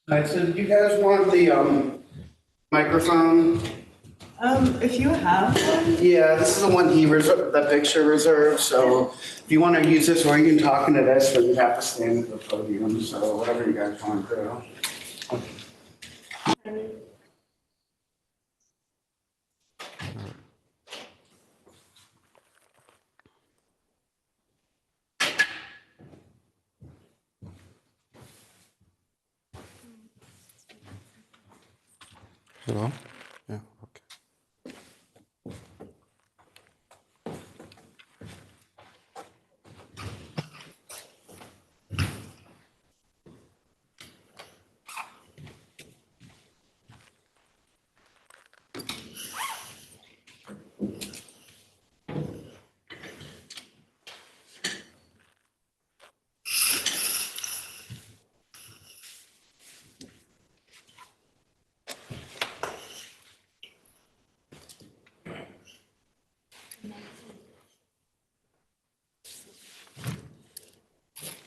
All right, so do you guys want the microphone? If you have one, Yeah, this is the one he reserved, the picture reserved, so if you want to use this or you can talk into this, but you have to stand at the podium, so whatever you guys want to do. Hello? Yeah, okay.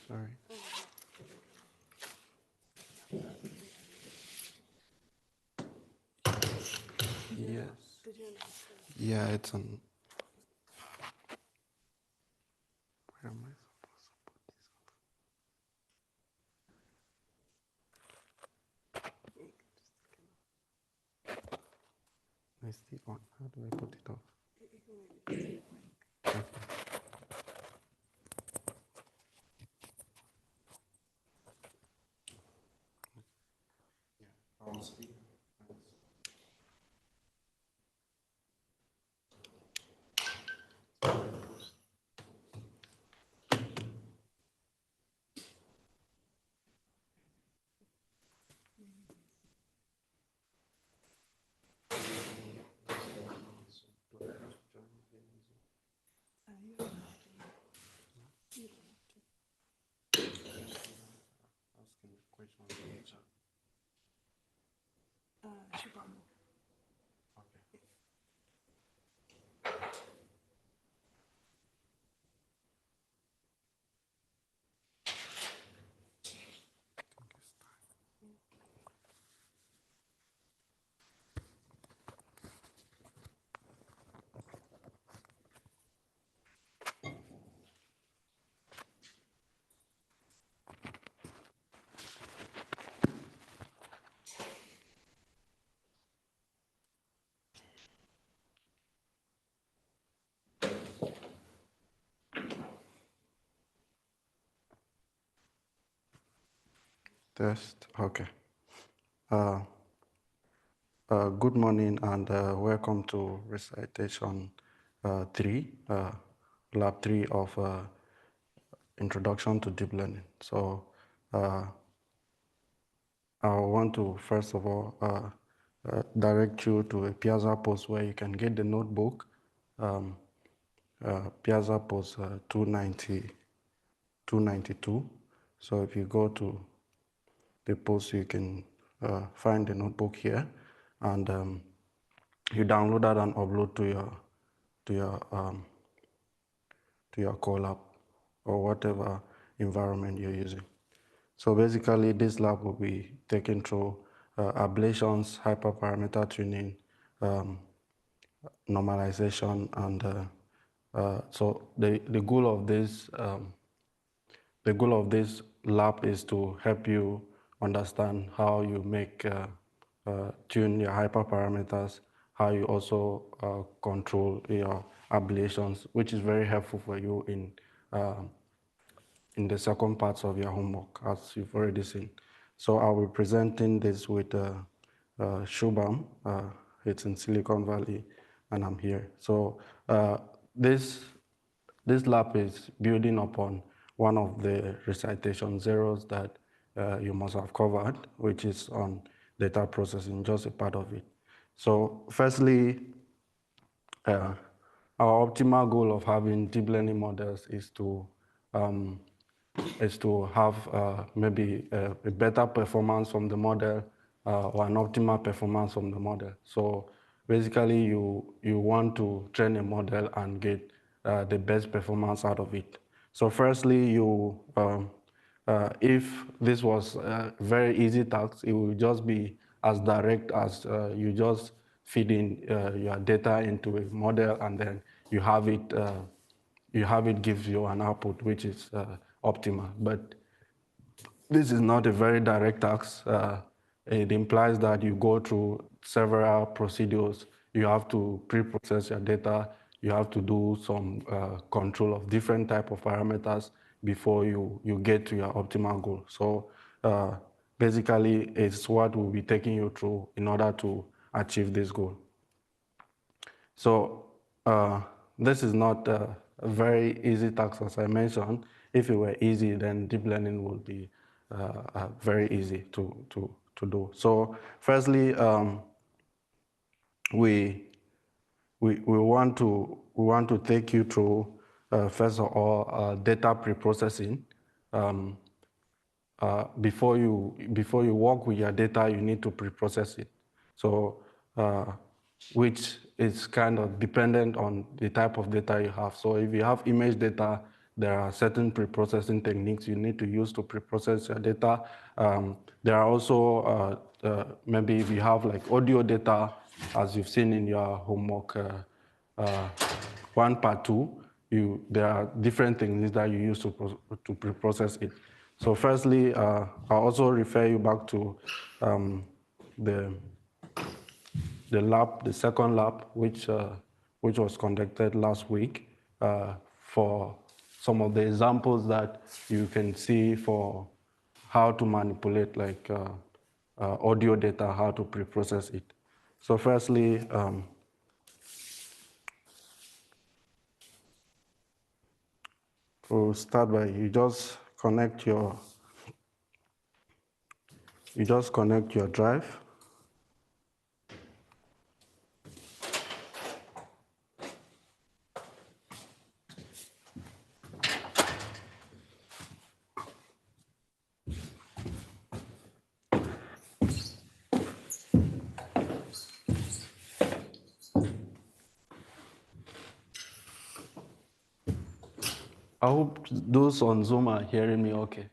Sorry. Yes. Yeah, it's on. Where am I supposed to put this? I still on. How do I put it off? Okay. I'll speak. Asking questions in the chat. Okay. Test. Okay. Uh, good morning and welcome to recitation 3, lab 3 of Introduction to Deep Learning. So I want to first of all direct you to a Piazza post where you can get the notebook. Piazza post 292. So if you go to the post, you can find the notebook here, and you download that and upload to your Colab or whatever environment you're using. So basically, this lab will be taken through ablations, hyperparameter tuning, normalization, and so the goal of this lab is to help you understand how you make tune your hyperparameters, how you also control your ablations, which is very helpful for you in the second parts of your homework, as you've already seen. So I'll be presenting this with Shubham. It's in Silicon Valley, and I'm here. So this lab is building upon one of the recitation zeros that you must have covered, which is on data processing, just a part of it. So firstly, our optimal goal of having deep learning models is to have maybe a better performance from the model or an optimal performance from the model. So basically, you want to train a model and get the best performance out of it. So firstly, you if this was a very easy task, it will just be as direct as you just feed in your data into a model, and then you have it gives you an output which is optimal. But this is not a very direct task. It implies that you go through several procedures. You have to pre-process your data. You have to do some control of different type of parameters before you get to your optimal goal. So basically, it's what we'll be taking you through in order to achieve this goal. So this is not a very easy task, as I mentioned. If it were easy, then deep learning would be very easy to do. So firstly, we want to take you through first of all data preprocessing. Before you work with your data, you need to preprocess it. So, which is kind of dependent on the type of data you have. So if you have image data, there are certain preprocessing techniques you need to use to preprocess your data. There are also, maybe if you have like audio data, as you've seen in your homework, 1 part 2, there are different things that you use to preprocess it. So firstly, I'll also refer you back to the lab, the second lab, which was conducted last week for some of the examples that you can see for how to manipulate like audio data, how to preprocess it. So firstly, we'll start by you just connect your drive. I hope those on Zoom are hearing me okay.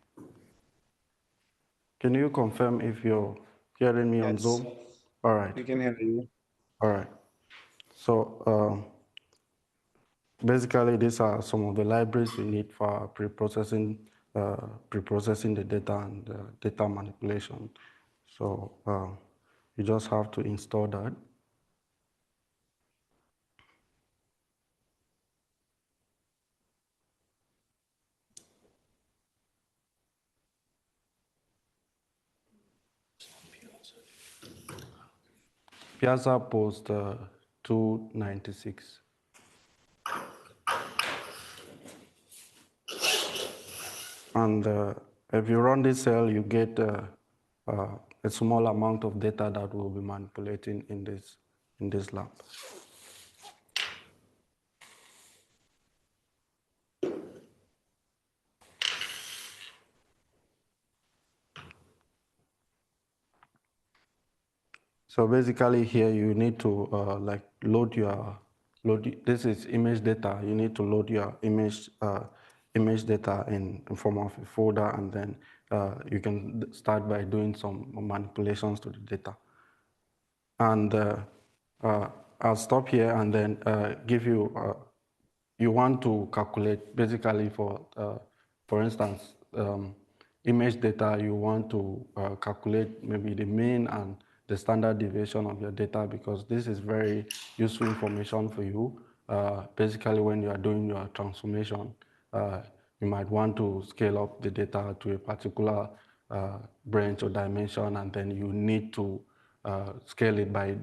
Can you confirm if you're hearing me on Zoom? All right. We can hear you. All right. So basically, these are some of the libraries we need for preprocessing the data and data manipulation. So you just have to install that. Piazza post 296. And if you run this cell, you get a small amount of data that we'll be manipulating in this lab. So basically here you need to like this is image data. You need to load your image data in form of a folder, and then you can start by doing some manipulations to the data. And I'll stop here and then give you, you want to calculate basically for instance, image data, you want to calculate maybe the mean and the standard deviation of your data, because this is very useful information for you. Basically, when you are doing your transformation, you might want to scale up the data to a particular branch or dimension, and then you need to scale it by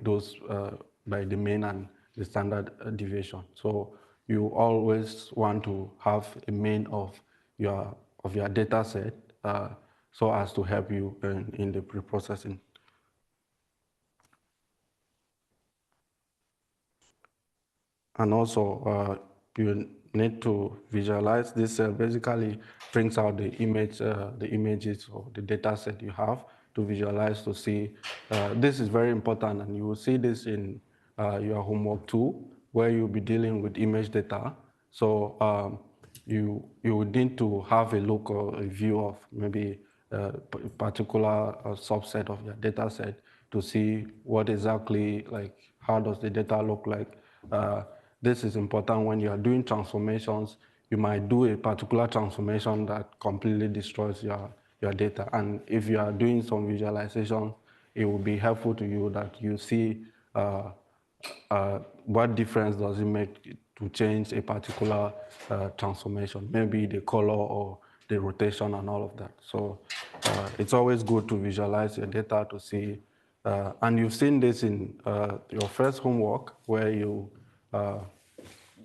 by the mean and the standard deviation. So you always want to have a mean of your data set so as to help you in the preprocessing. And also, you need to visualize this. Basically, brings out the images or the data set you have to visualize to see. This is very important, and you will see this in your homework too, where you'll be dealing with image data. So you would need to have a look or a view of maybe a particular subset of your data set to see what exactly, like, how does the data look like. This is important when you are doing transformations. You might do a particular transformation that completely destroys your data. And if you are doing some visualization, it will be helpful to you that you see what difference does it make to change a particular transformation, maybe the color or the rotation and all of that. So it's always good to visualize your data to see, and you've seen this in your first homework where you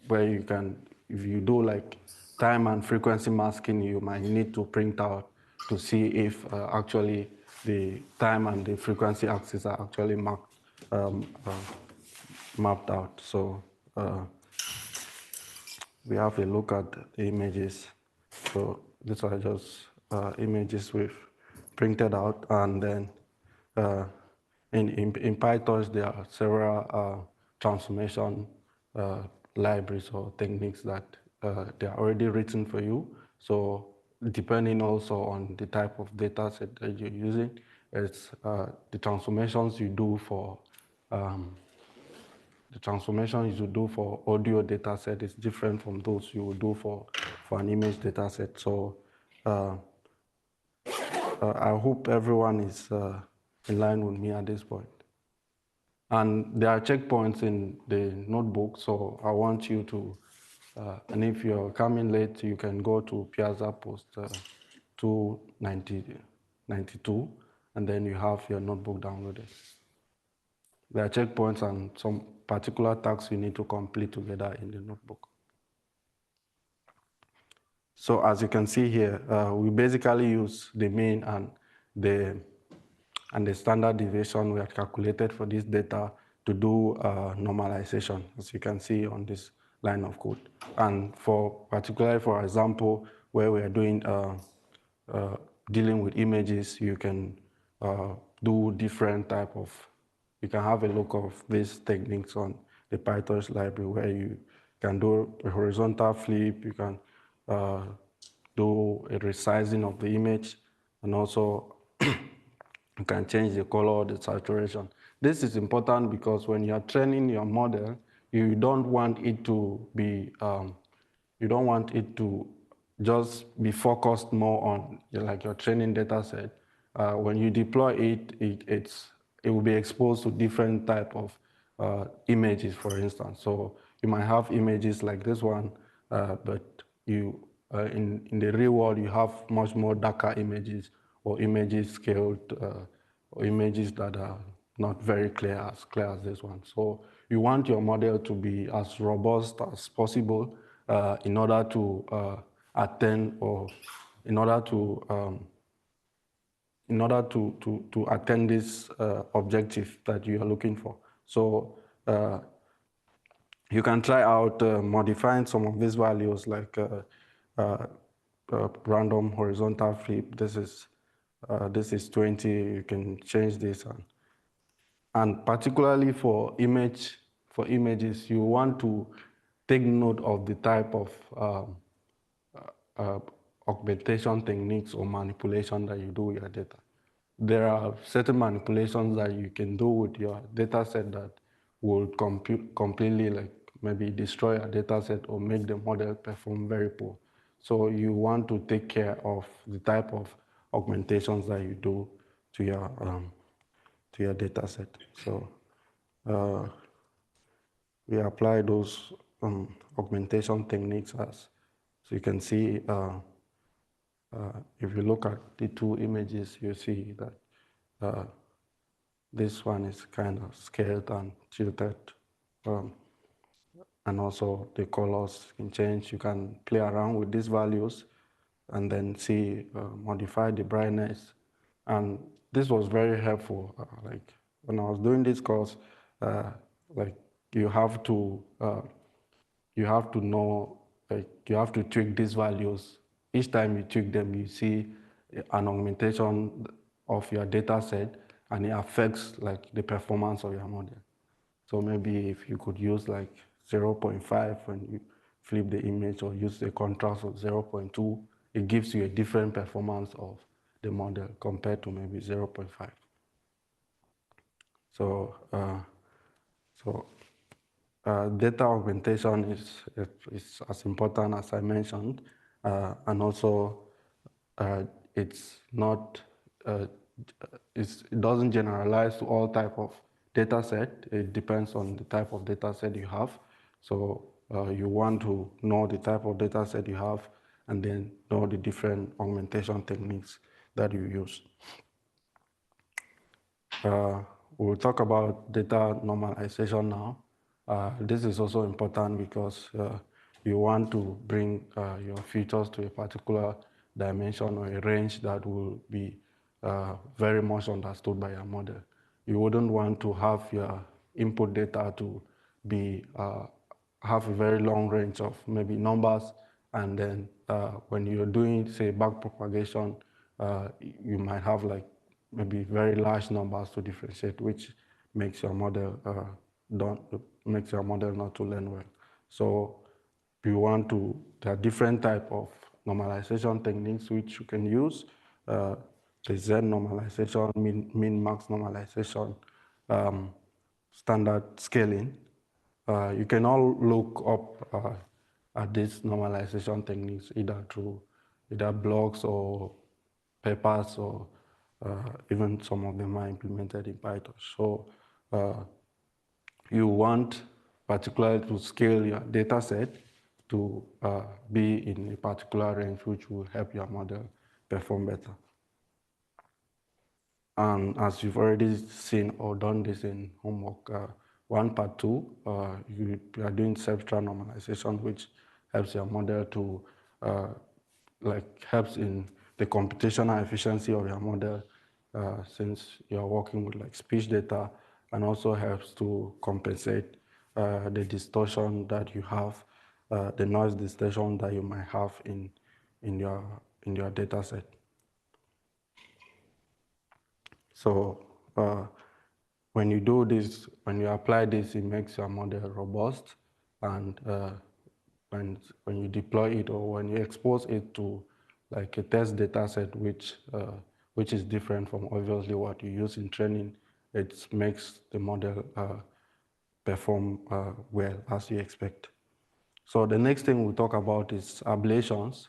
can, if you do like time and frequency masking, you might need to print out to see if actually the time and the frequency axes are actually mapped out. So we have a look at the images. So these are just images we've printed out, and then uh, in PyTorch there are several transformation libraries or techniques that they are already written for you. So depending also on the type of data set that you're using, it's the transformations you do for the transformations you do for audio data set is different from those you would do for an image data set. So I hope everyone is in line with me at this point. And there are checkpoints in the notebook, so I want you to, and if you're coming late, you can go to Piazza Post 292, and then you have your notebook downloaded. There are checkpoints and some particular tasks you need to complete together in the notebook. So as you can see here, we basically use the mean and the standard deviation we have calculated for this data to do normalization, as you can see on this line of code. And particularly for example, where we are doing dealing with images, you can do different type of, you can have a look of these techniques on the PyTorch library where you can do a horizontal flip, you can do a resizing of the image, and also you can change the color or the saturation. This is important because when you're training your model, you don't want it to be, you don't want it to just be focused more on like your training data set. When you deploy it, it will be exposed to different type of images, for instance. So you might have images like this one, but you in the real world, you have much more darker images or images scaled or images that are not very clear as this one. So you want your model to be as robust as possible in order to attend or in order to attain this objective that you are looking for. So you can try out modifying some of these values like random horizontal flip. This is 20. You can change this, and particularly for images, you want to take note of the type of uh, augmentation techniques or manipulation that you do with your data. There are certain manipulations that you can do with your data set that will completely, like, maybe destroy your data set or make the model perform very poor. So you want to take care of the type of augmentations that you do to your data set. So we apply those augmentation techniques as, so you can see if you look at the two images, you see that this one is kind of scaled and tilted. And also the colors can change. You can play around with these values and then see, modify the brightness. And this was very helpful. Like when I was doing this course, like you have to know, like you have to tweak these values. Each time you tweak them, you see an augmentation of your data set, and it affects like the performance of your model. So maybe if you could use like 0.5 when you flip the image or use a contrast of 0.2, it gives you a different performance of the model compared to maybe 0.5. So, data augmentation is as important as I mentioned, and also it's not, it doesn't generalize to all type of data set. It depends on the type of data set you have. So you want to know the type of data set you have and then know the different augmentation techniques that you use. We'll talk about data normalization now. This is also important because you want to bring your features to a particular dimension or a range that will be very much understood by your model. You wouldn't want to have your input data to be have a very long range of maybe numbers, and then when you're doing, say, back propagation, you might have like maybe very large numbers to differentiate, which makes your model makes your model not to learn well. So you want to, there are different type of normalization techniques which you can use. The Z normalization, min-max normalization, standard scaling. You can all look up at these normalization techniques either through either blogs or papers, or even some of them are implemented in Python. So you want particularly to scale your data set to be in a particular range which will help your model perform better. And as you've already seen or done this in homework 1 part 2, you are doing substrate normalization, which helps your model to helps in the computational efficiency of your model, since you're working with like speech data, and also helps to compensate the distortion that you have, the noise distortion that you might have in your data set. So when you do this, when you apply this, it makes your model robust, and when you deploy it or when you expose it to like a test data set, which is different from obviously what you use in training, it makes the model perform well as you expect. So the next thing we'll talk about is ablations.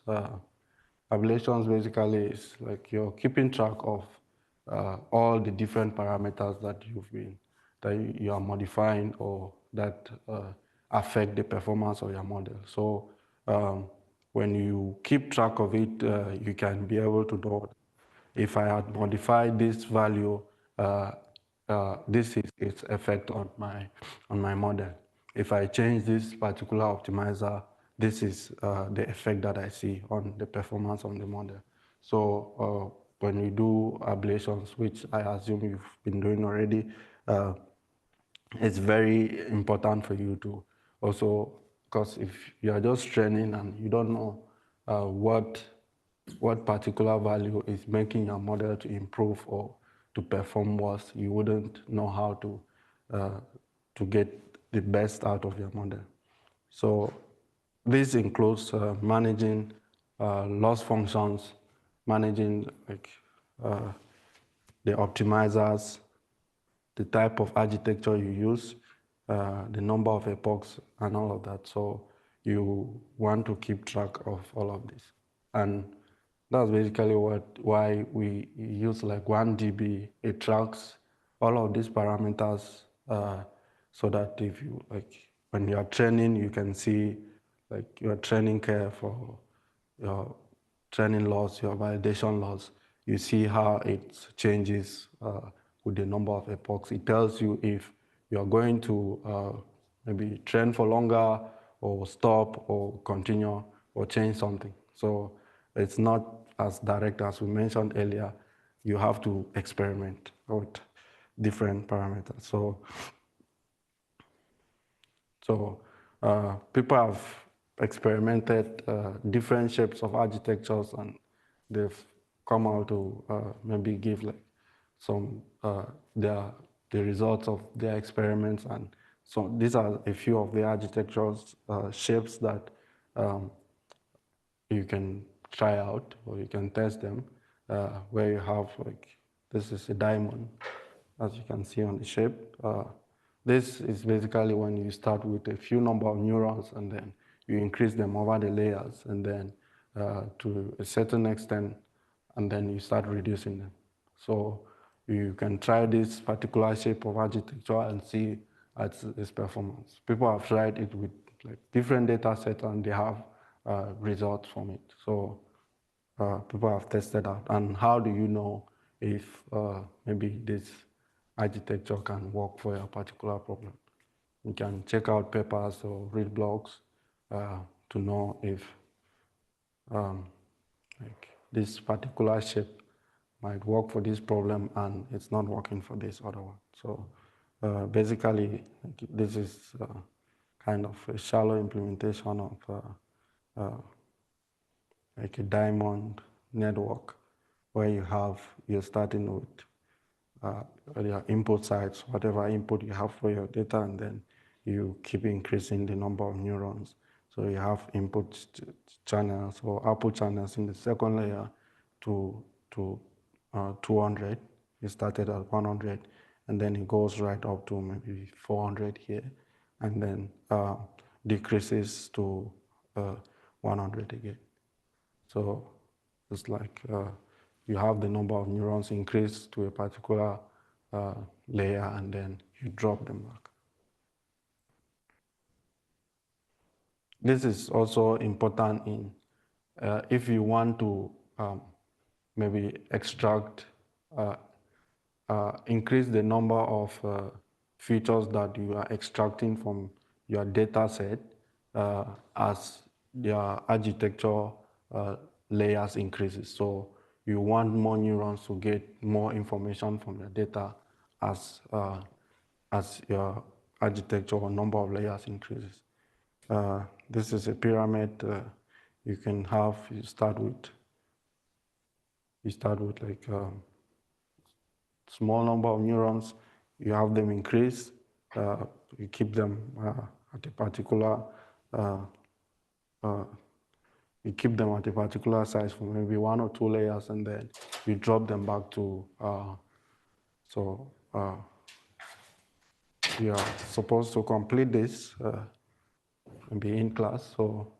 Ablations basically is like you're keeping track of all the different parameters that you are modifying or that affect the performance of your model. So when you keep track of it, you can be able to know if I had modified this value, this is its effect on my model. If I change this particular optimizer, this is the effect that I see on the performance of the model. So when you do ablations, which I assume you've been doing already, it's very important for you to also, because if you are just training and you don't know what particular value is making your model to improve or to perform worse, you wouldn't know how to get the best out of your model. So this includes managing loss functions, managing like the optimizers, the type of architecture you use, the number of epochs, and all of that. So you want to keep track of all of this. And that's basically why we use like 1DB. It tracks all of these parameters so that if you when you are training, you can see like your training curve for your training loss, your validation loss. You see how it changes with the number of epochs. It tells you if you're going to maybe train for longer or stop or continue or change something. So it's not as direct as we mentioned earlier. You have to experiment with different parameters. So people have experimented different shapes of architectures, and they've come out to maybe give like some the results of their experiments. And so these are a few of the architectures shapes that you can try out or you can test them, where you have like, this is a diamond, as you can see on the shape. This is basically when you start with a few number of neurons and then you increase them over the layers and then to a certain extent, and then you start reducing them. So you can try this particular shape of architecture and see its performance. People have tried it with like different data sets and they have results from it. So people have tested out. And how do you know if maybe this architecture can work for a particular problem? You can check out papers or read blogs to know if like this particular shape might work for this problem and it's not working for this other one. So basically, like, this is kind of a shallow implementation of like a diamond network where you're starting with your input sites, whatever input you have for your data, and then you keep increasing the number of neurons. So you have input channels or output channels in the second layer to 200. You started at 100, and then it goes right up to maybe 400 here, and then decreases to 100 again. So it's like you have the number of neurons increase to a particular layer and then you drop them back. This is also important in if you want to maybe extract, increase the number of features that you are extracting from your data set as their architecture layers increases. So you want more neurons to get more information from your data as your architecture or number of layers increases. This is a pyramid. You can have, you start with like small number of neurons, you have them increase, you keep them at a particular you keep them at a particular size for maybe 1 or 2 layers, and then you drop them back to you are supposed to complete this maybe in class. So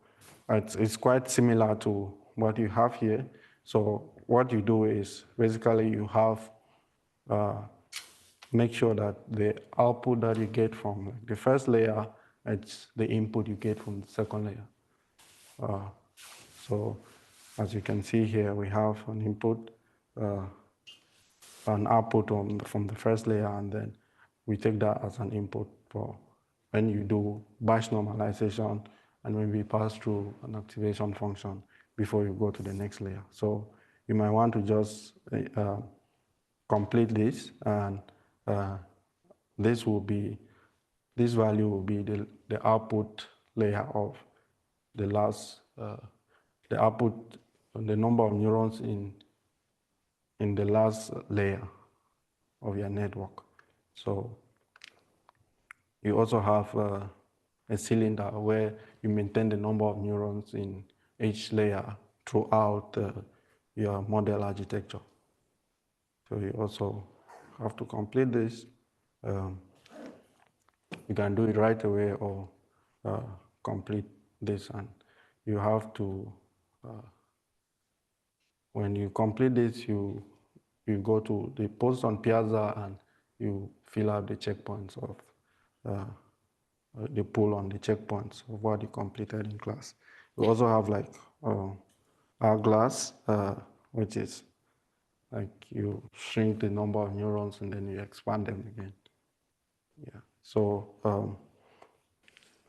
it's quite similar to what you have here. So what you do is basically you have make sure that the output that you get from the first layer, it's the input you get from the second layer. So as you can see here, we have an input, an output from the first layer, and then we take that as an input for when you do batch normalization and when we pass through an activation function before you go to the next layer. So you might want to just complete this, and this value will be the output layer of the last, the output, the number of neurons in the last layer of your network. So you also have a cylinder where you maintain the number of neurons in each layer throughout your model architecture. So you also have to complete this. You can do it right away or complete this, and you have to, when you complete this, you go to the post on Piazza and you fill out the checkpoints of the pull on the checkpoints of what you completed in class. We also have like hourglass, which is like you shrink the number of neurons and then you expand them again. Yeah. So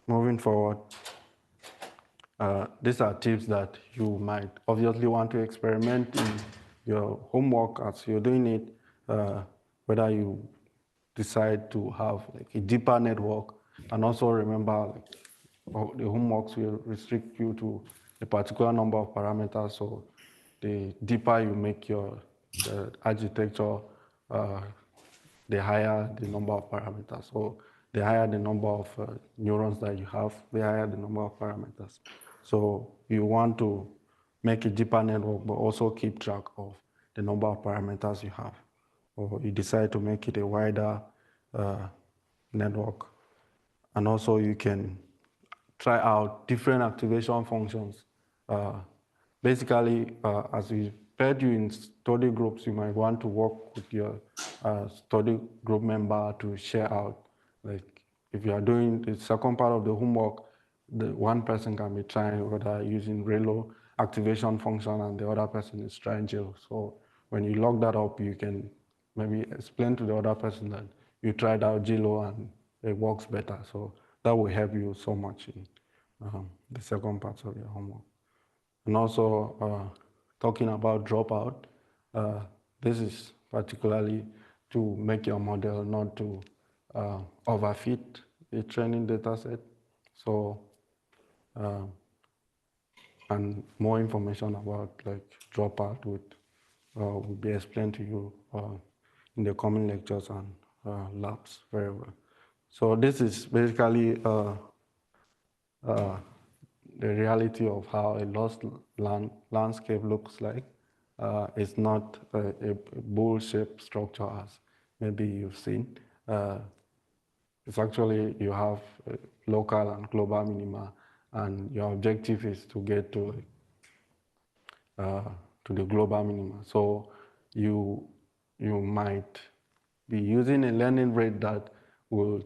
moving forward, these are tips that you might obviously want to experiment in your homework as you're doing it, whether you decide to have like a deeper network, and also remember like, the homeworks will restrict you to a particular number of parameters. So the deeper you make your architecture, the higher the number of parameters. So the higher the number of neurons that you have, the higher the number of parameters. So you want to make a deeper network, but also keep track of the number of parameters you have. Or you decide to make it a wider network. And also you can try out different activation functions. Basically, as we paired you in study groups, you might want to work with your study group member to share out. Like if you are doing the second part of the homework, the one person can be trying whether using Relo activation function and the other person is trying Geo. So when you log that up, you can maybe explain to the other person that you tried out Gilo and it works better. So that will help you so much in the second part of your homework. And also talking about dropout, this is particularly to make your model not to overfit the training data set. So, and more information about like dropout will be explained to you in the coming lectures and labs very well. So this is basically the reality of how a lost landscape looks like. It's not a bowl-shaped structure as maybe you've seen. It's actually, you have local and global minima, and your objective is to get to the global minima. So you might be using a learning rate that will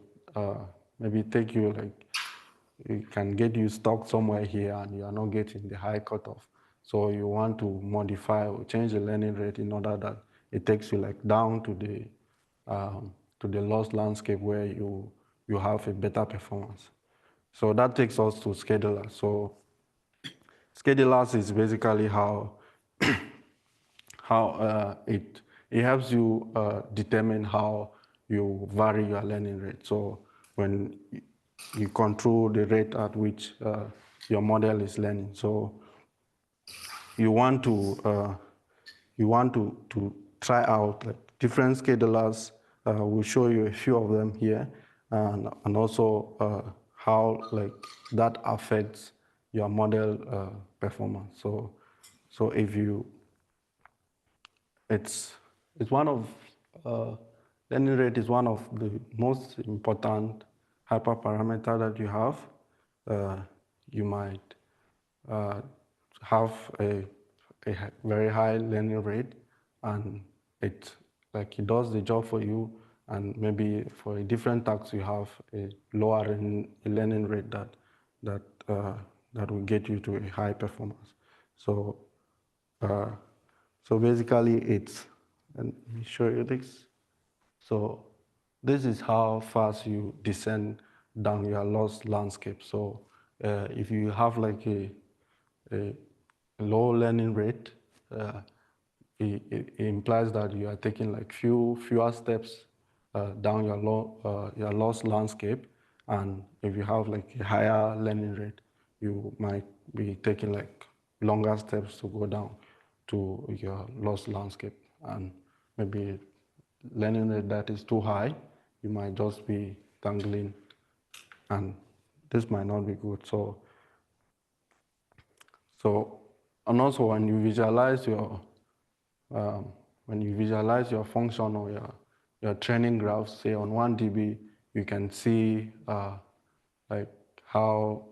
maybe take you like, it can get you stuck somewhere here and you are not getting the high cutoff. So you want to modify or change the learning rate in order that it takes you like down to the lost landscape where you have a better performance. So that takes us to schedulers. So schedulers is basically how it helps you determine how you vary your learning rate. So when you control the rate at which your model is learning. So you want to try out like different schedulers. We'll show you a few of them here, and also how like that affects your model performance. So if you it's one of learning rate is one of the most important hyperparameter that you have. You might have a very high learning rate, and it does the job for you, and maybe for a different task you have a lower learning rate that will get you to a high performance. So so basically it's, and let me show you this. So this is how fast you descend down your lost landscape. So if you have like a low learning rate, it implies that you are taking like fewer steps down your lost landscape. And if you have like a higher learning rate, you might be taking like longer steps to go down to your lost landscape. And maybe learning rate that is too high, you might just be tangling, and this might not be good. So and also when you visualize your function or your training graph, say on 1 dB, you can see like how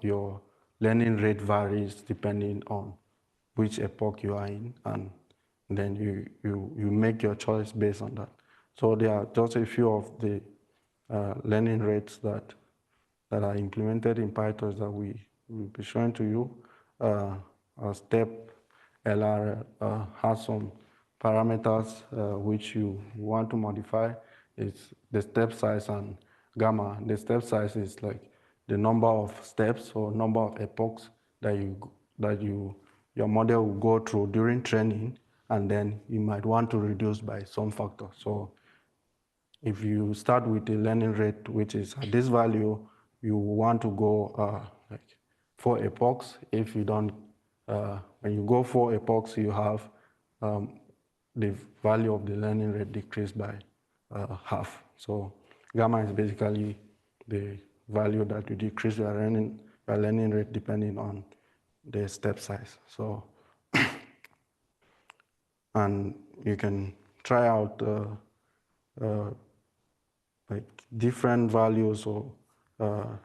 your learning rate varies depending on which epoch you are in, and then you make your choice based on that. So there are just a few of the learning rates that are implemented in PyTorch that we will be showing to you. Step LR has some parameters which you want to modify. It's the step size and gamma. The step size is like the number of steps or number of epochs that your model will go through during training, and then you might want to reduce by some factor. So if you start with a learning rate which is at this value, you want to go like 4 epochs. If you don't, when you go 4 epochs, you have the value of the learning rate decreased by half. So gamma is basically the value that you decrease your your learning rate depending on the step size. So, and you can try out like different values or uh,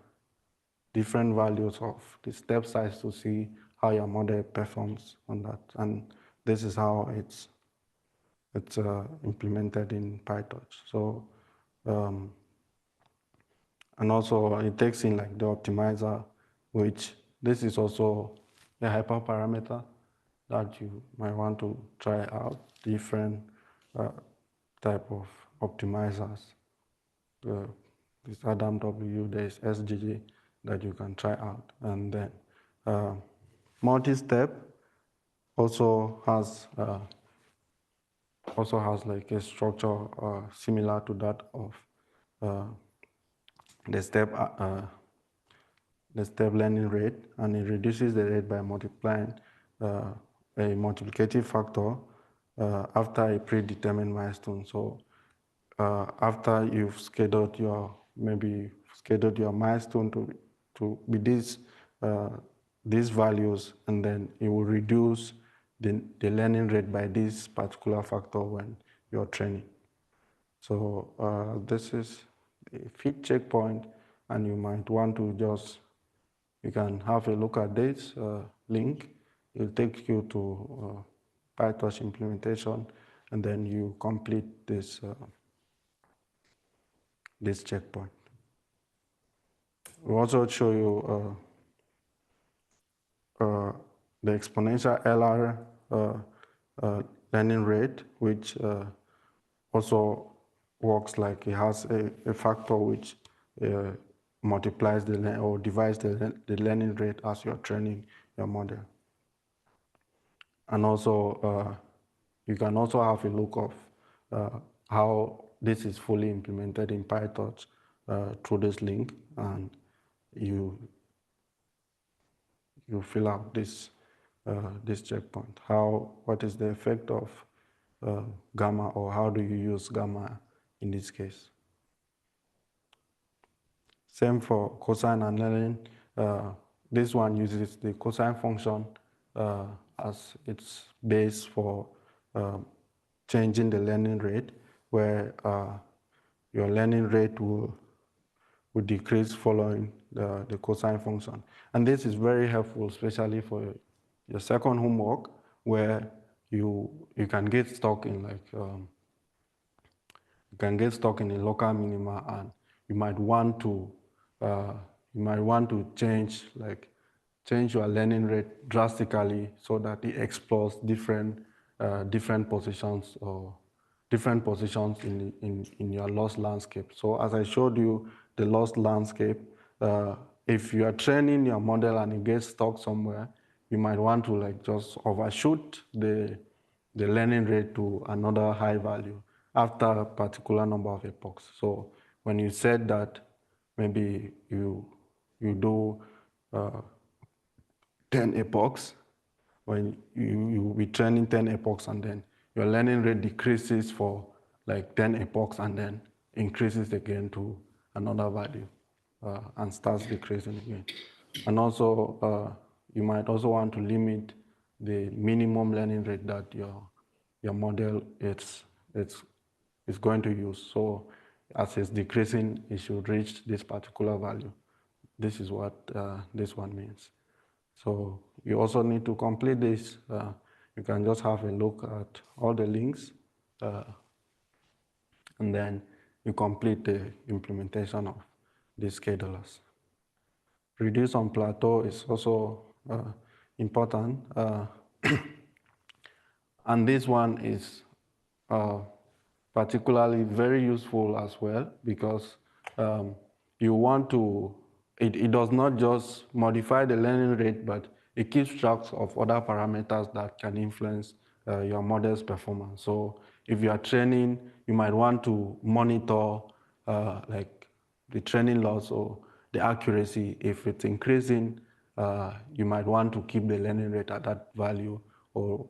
different values of the step size to see how your model performs on that. And this is how it's implemented in PyTorch. So, and also it takes in like the optimizer, which this is also a hyperparameter that you might want to try out, different type of optimizers. This Adam W, there's SGG that you can try out. And then multi-step also has like a structure similar to that of uh, the step learning rate, and it reduces the rate by multiplying a multiplicative factor after a predetermined milestone. So after you've scheduled your milestone to be these values, and then it will reduce the learning rate by this particular factor when you're training. So this is a fit checkpoint, and you might want to you can have a look at this link. It'll take you to PyTorch implementation, and then you complete this checkpoint. We'll also show you the exponential LR learning rate, which also works like it has a factor which multiplies or divides the learning rate as you're training your model. And also, you can also have a look of how this is fully implemented in PyTorch through this link, and you fill out this checkpoint. What is the effect of gamma, or how do you use gamma in this case? Same for cosine and learning. This one uses the cosine function as its base for changing the learning rate, where your learning rate will decrease following the cosine function. And this is very helpful, especially for your second homework, where you can get stuck in a local minima, and you might want to change your learning rate drastically so that it explores different positions in your loss landscape. So as I showed you the loss landscape, if you are training your model and it gets stuck somewhere, you might want to just overshoot the learning rate to another high value after a particular number of epochs. So when you said that maybe you do 10 epochs, when you will be training 10 epochs, and then your learning rate decreases for like 10 epochs and then increases again to another value and starts decreasing again. And also, you might also want to limit the minimum learning rate that your model is going to use. So as it's decreasing, it should reach this particular value. This is what this one means. So you also need to complete this. You can just have a look at all the links, and then you complete the implementation of these schedulers. Reduce on plateau is also important. And this one is particularly very useful as well, because you want to, it does not just modify the learning rate, but it keeps track of other parameters that can influence your model's performance. So if you are training, you might want to monitor like the training loss or the accuracy. If it's increasing, you might want to keep the learning rate at that value, or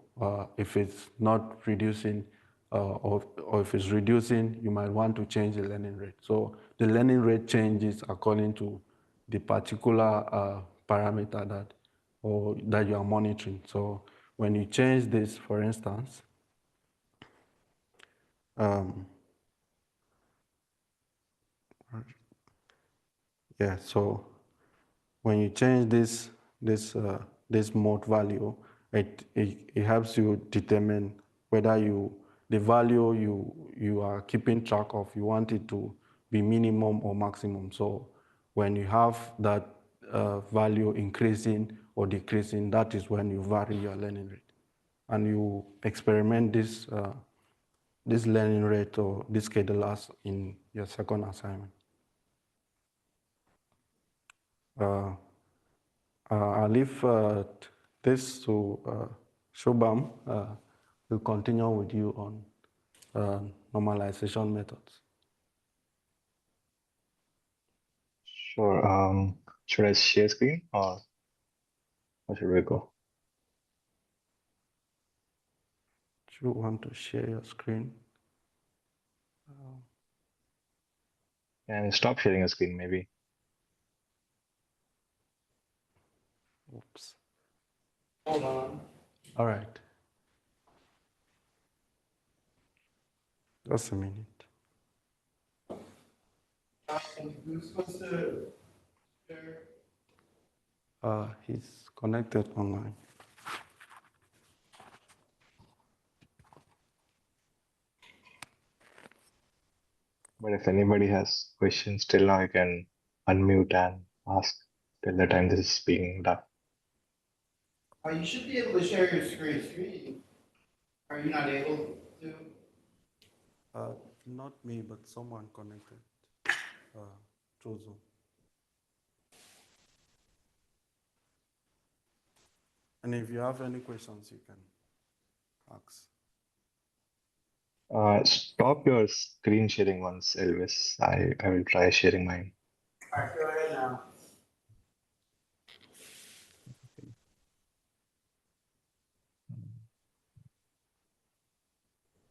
if it's not reducing, or if it's reducing, you might want to change the learning rate. So the learning rate changes according to the particular parameter that you are monitoring. So when you change this, for instance, so when you change this mode value, it helps you determine whether the value you are keeping track of, you want it to be minimum or maximum. So when you have that value increasing or decreasing, that is when you vary your learning rate, and you experiment this learning rate or this schedulers in your second assignment. I'll leave this to Shubham. We'll continue with you on normalization methods. Sure. Should I share screen or how should we go? Do you want to share your screen? And stop sharing a screen, maybe. Oops. Hold on. All right. Just a minute. Who's supposed to share? He's connected online. But if anybody has questions till now, you can unmute and ask till the time this is being done. You should be able to share your screen. Are you not able to? Not me, but someone connected through Zoom. And if you have any questions, you can ask. Stop your screen sharing once, Elvis. I will try sharing mine. All right, go ahead now.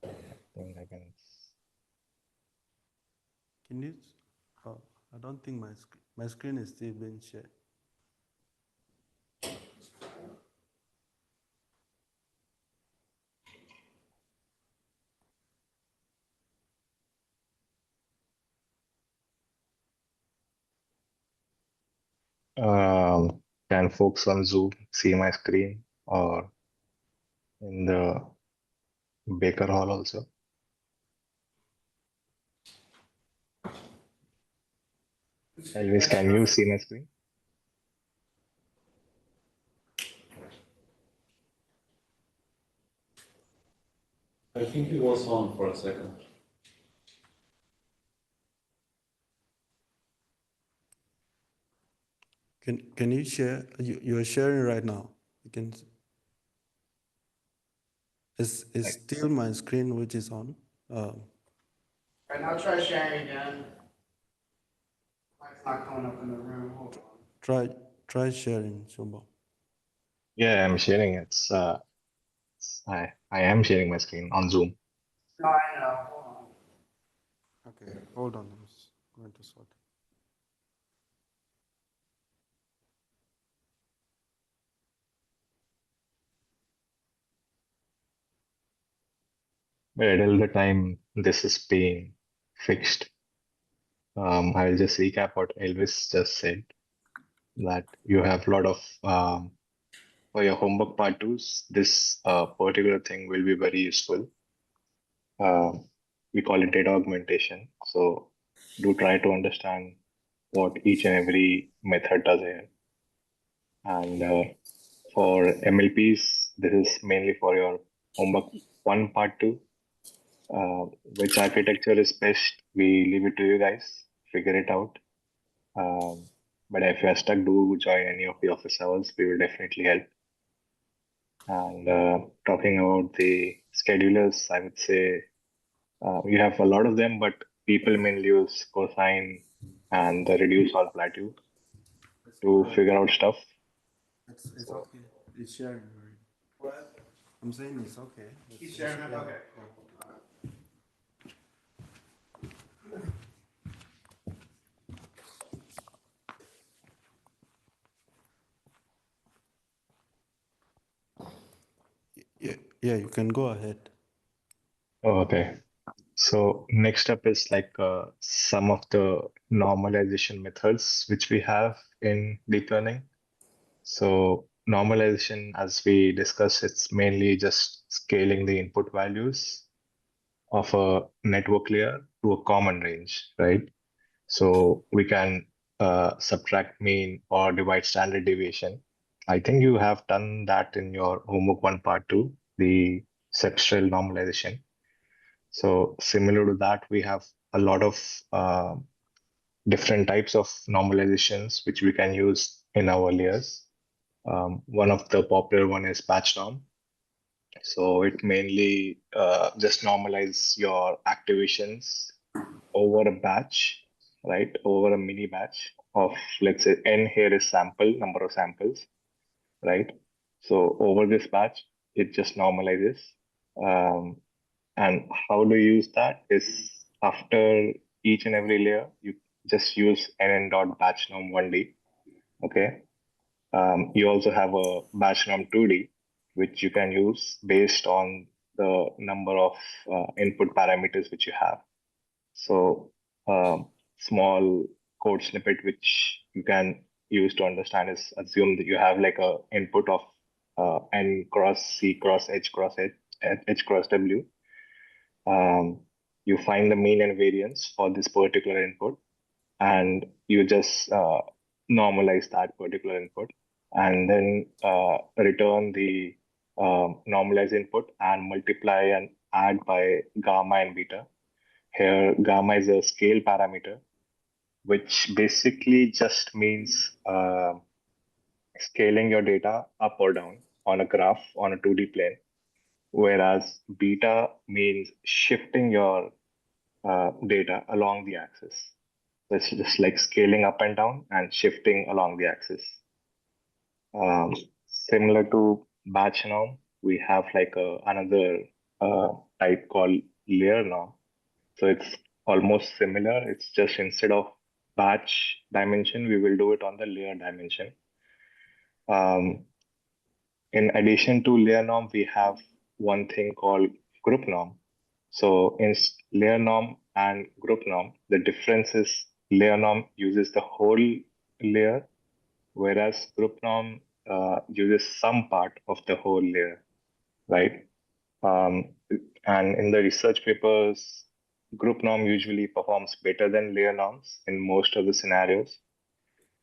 I think I can. Can you? I don't think my screen is still being shared. Can folks on Zoom see my screen or in the Baker Hall also? Elvis, can you see my screen? I think it was on for a second. Can you share? You're sharing right now. You can. It's still my screen which is on. Right now, try sharing again. Mike's not coming up in the room. Hold on. Try sharing, Shubham. Yeah, I'm sharing. I am sharing my screen on Zoom. No, I know. Hold on. Okay, hold on. I'm going to sort it. But until the time this is being fixed, I will just recap what Elvis just said. That you have a lot of for your homework part twos. This particular thing will be very useful. We call it data augmentation. So do try to understand what each and every method does here. And for MLPs, this is mainly for your homework one part two. Which architecture is best, we leave it to you guys. Figure it out. But if you're stuck, do join any of the office hours. We will definitely help. And talking about the schedulers, I would say you have a lot of them, but people mainly use cosine and the reduce or plateau to figure out stuff. It's okay. It's sharing already. What? I'm saying it's okay. He's sharing it? Okay. Yeah, you can go ahead. Okay. So next up is like some of the normalization methods which we have in deep learning. So normalization, as we discussed, it's mainly just scaling the input values of a network layer to a common range, right? So we can subtract mean or divide standard deviation. I think you have done that in your homework one part two, the substrate normalization. So similar to that, we have a lot of different types of normalizations which we can use in our layers. One of the popular one is batch norm. So it mainly just normalize your activations over a batch, right? Over a mini batch of, let's say, n here is sample, number of samples, right? So over this batch, it just normalizes. Um, and how to use that is after each and every layer, you just use nn dot batch norm 1D. Okay. You also have a batch norm 2D, which you can use based on the number of input parameters which you have. So, small code snippet which you can use to understand is assume that you have like a input of n cross c cross h cross w. You find the mean and variance for this particular input, and you just normalize that particular input, and then return the normalized input and multiply and add by gamma and beta. Here, gamma is a scale parameter, which basically just means scaling your data up or down on a graph on a 2D plane, whereas beta means shifting your data along the axis. So it's just like scaling up and down and shifting along the axis. Similar to batch norm, we have like another type called layer norm. So it's almost similar. It's just instead of batch dimension, we will do it on the layer dimension. Um, in addition to layer norm, we have one thing called group norm. So in layer norm and group norm, the difference is layer norm uses the whole layer, whereas group norm uses some part of the whole layer, right? Um, and in the research papers, group norm usually performs better than layer norms in most of the scenarios.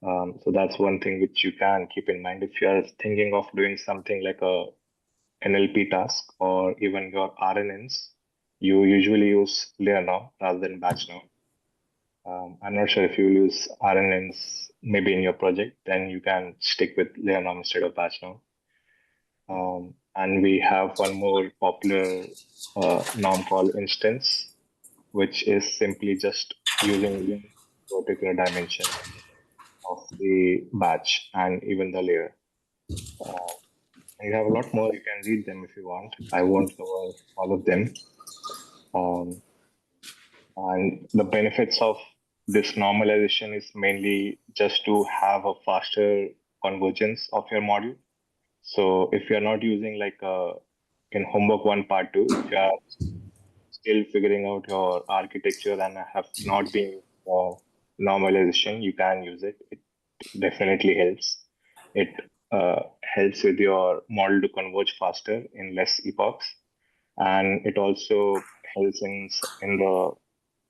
So that's one thing which you can keep in mind if you are thinking of doing something like a NLP task or even your RNNs. You usually use layer norm rather than batch norm. I'm not sure if you use RNNs maybe in your project, then you can stick with layer norm instead of batch norm. And we have one more popular norm called instance, which is simply just using one particular dimension of the batch and even the layer. Uh, you have a lot more. You can read them if you want. I won't cover all of them. Um, and the benefits of this normalization is mainly just to have a faster convergence of your model. So if you're not using like in homework one part two, if you are still figuring out your architecture and have not been normalization, you can use it. It definitely helps. It helps with your model to converge faster in less epochs, and it also helps in the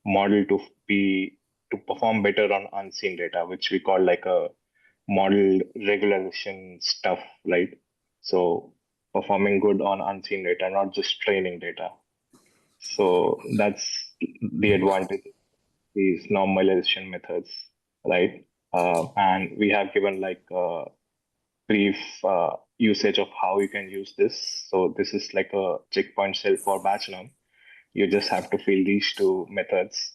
model to be to perform better on unseen data, which we call like a model regularization stuff, right? So performing good on unseen data, not just training data. So that's the advantage of these normalization methods, right? And we have given like a brief usage of how you can use this. So this is like a checkpoint cell for batch norm. You just have to fill these two methods,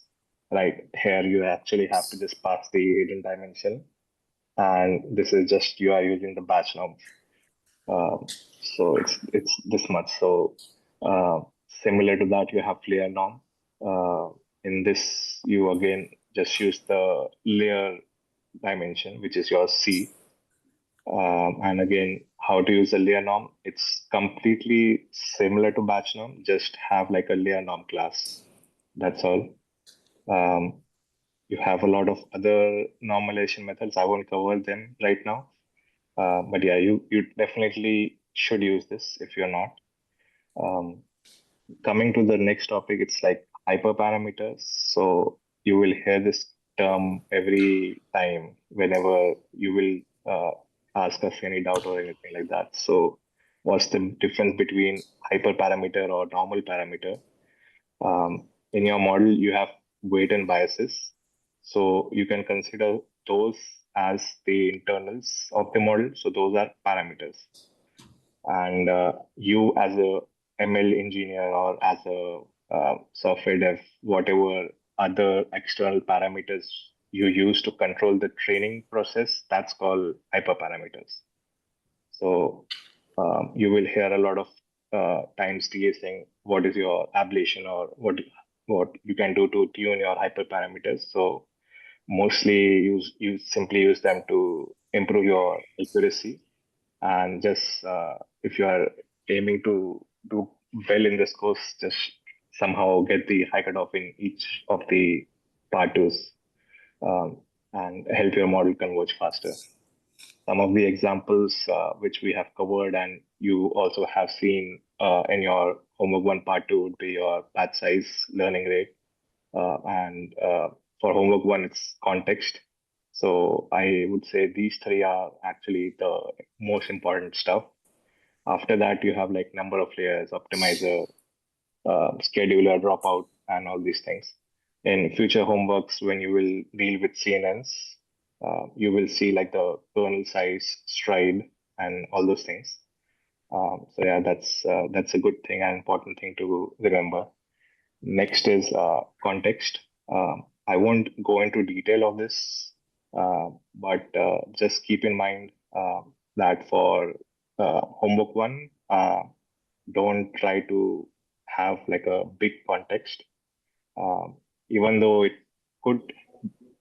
right? Here you actually have to just pass the hidden dimension, and this is just you are using the batch norm. So it's this much. So uh, similar to that, you have layer norm. In this, you again just use the layer dimension, which is your C, and again how to use a layer norm. It's completely similar to batch norm, just have like a layer norm class. That's all. You have a lot of other normalization methods. I won't cover them right now. But yeah, you definitely should use this if you're not. Um, Coming to the next topic, it's like hyperparameters. So you will hear this term every time whenever you will ask us any doubt or anything like that. So what's the difference between hyperparameter or normal parameter? In your model, you have weight and biases. So you can consider those as the internals of the model. So those are parameters. And you as a ML engineer or as a software dev, whatever other external parameters you use to control the training process, that's called hyperparameters. So you will hear a lot of times TA saying, what is your ablation or what you can do to tune your hyperparameters. So mostly you simply use them to improve your accuracy, and just if you are aiming to do well in this course, just somehow get the high cutoff in each of the part twos, um, and help your model converge faster. Some of the examples which we have covered and you also have seen in your homework 1 part 2 would be your batch size, learning rate, and for homework 1 it's context. So I would say these three are actually the most important stuff. After that, you have like number of layers, optimizer, scheduler, dropout, and all these things. In future homeworks, when you will deal with CNNs, you will see like the kernel size, stride, and all those things. So yeah, that's a good thing and important thing to remember. Next is context. I won't go into detail of this, but just keep in mind that for homework 1, don't try to have like a big context, even though it could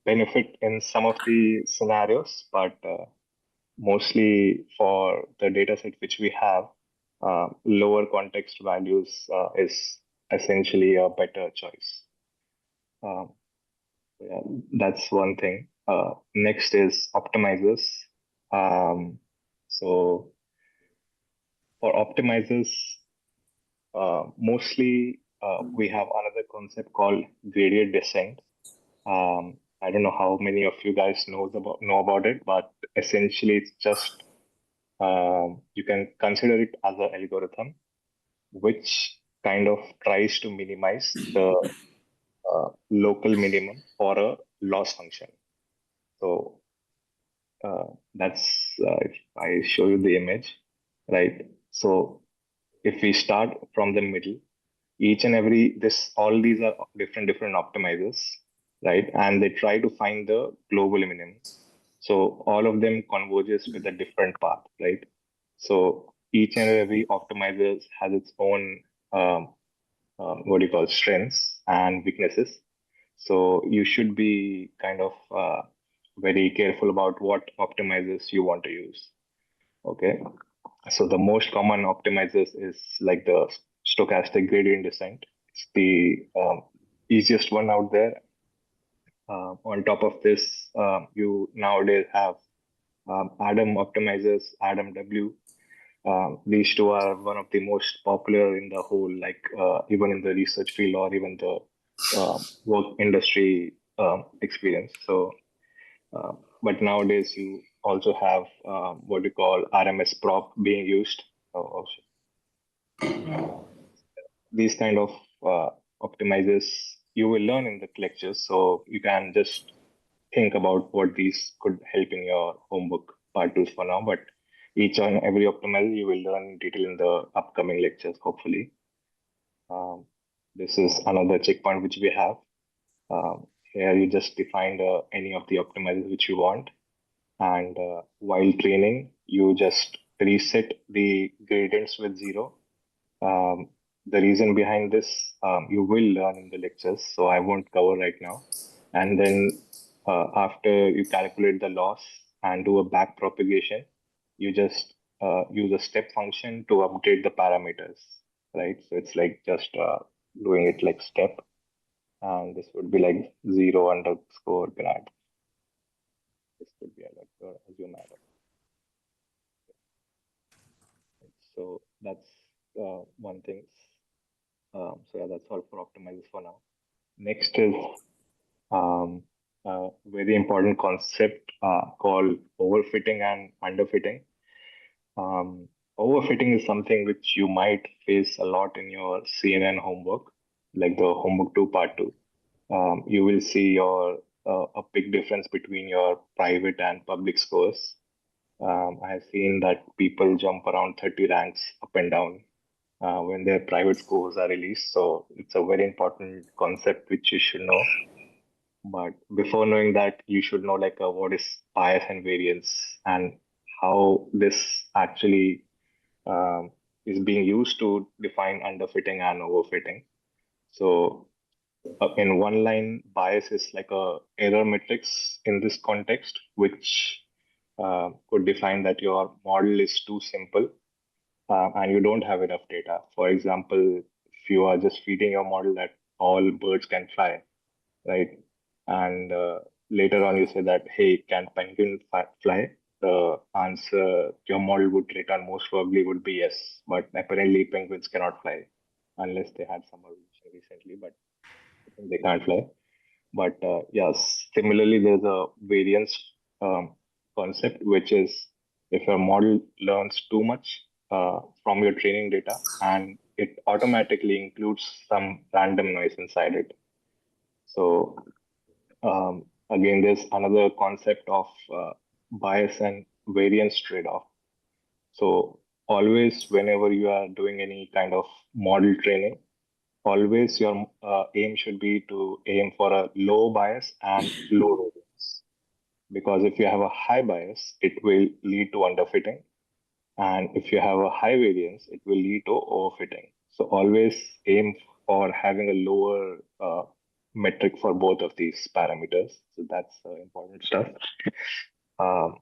benefit in some of the scenarios, but mostly for the data set which we have, lower context values is essentially a better choice. Um, yeah, that's one thing. Next is optimizers. So for optimizers, mostly we have another concept called gradient descent. I don't know how many of you guys know about it, but essentially it's just you can consider it as an algorithm which kind of tries to minimize the local minimum for a loss function. So that's if I show you the image, right? So if we start from the middle, each and every all these are different optimizers, right? And they try to find the global minimum. So all of them converges with a different path, right? So each and every optimizer has its own what do you call strengths and weaknesses. So you should be kind of very careful about what optimizers you want to use. Okay. So the most common optimizers is like the stochastic gradient descent. It's the easiest one out there. On top of this, you nowadays have Adam optimizers, Adam W. These two are one of the most popular in the whole, like even in the research field or even the work industry experience. So, but nowadays you also have what you call RMS prop being used. Also. These kind of optimizers you will learn in the lectures, so you can just think about what these could help in your homework part twos for now. But each and every optimal you will learn in detail in the upcoming lectures, hopefully. This is another checkpoint which we have. Here you just define any of the optimizers which you want. And while training, you just reset the gradients with 0. The reason behind this, you will learn in the lectures, so I won't cover right now. And then after you calculate the loss and do a back propagation, you just use a step function to update the parameters, right? So it's like just doing it like step, and this would be like 0_grad. This could be like assume arrow. So that's one thing. So yeah, that's all for optimizers for now. Next is a very important concept called overfitting and underfitting. Um, Overfitting is something which you might face a lot in your CNN homework, like the homework 2 part 2. You will see a big difference between your private and public scores. I have seen that people jump around 30 ranks up and down when their private scores are released. So it's a very important concept which you should know. But before knowing that, you should know like what is bias and variance and how this actually is being used to define underfitting and overfitting. So in one line, bias is like a error matrix in this context, which could define that your model is too simple and you don't have enough data. For example, if you are just feeding your model that all birds can fly, right? And later on, you say that, hey, can penguin fly? The answer your model would return most probably would be yes, but apparently penguins cannot fly unless they had summer recently, but I think they can't fly. But yes, similarly, there's a variance concept, which is if your model learns too much from your training data and it automatically includes some random noise inside it. So again, there's another concept of bias and variance trade-off. So always, whenever you are doing any kind of model training, always your aim should be to aim for a low bias and low variance. Because if you have a high bias, it will lead to underfitting. And if you have a high variance, it will lead to overfitting. So always aim for having a lower metric for both of these parameters. So that's important stuff. Um,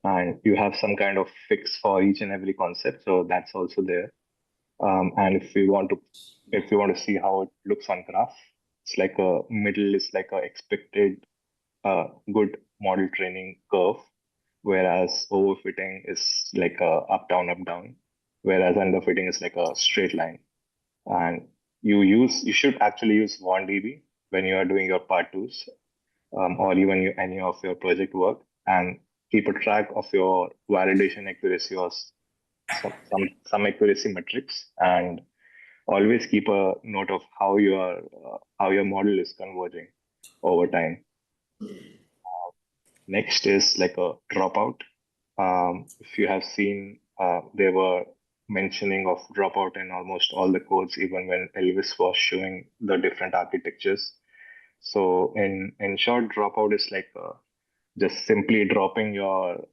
and you have some kind of fix for each and every concept. So that's also there. And if you want to see how it looks on graph, it's like a middle is like a expected good model training curve, whereas overfitting is like a up down, whereas underfitting is like a straight line. And you should actually use 1 dB when you are doing your part twos, or even any of your project work, and keep a track of your validation accuracy or some accuracy metrics, and always keep a note of how your model is converging over time. Next is like a dropout. If you have seen, they were mentioning of dropout in almost all the codes, even when Elvis was showing the different architectures. So in short, dropout is like just simply dropping your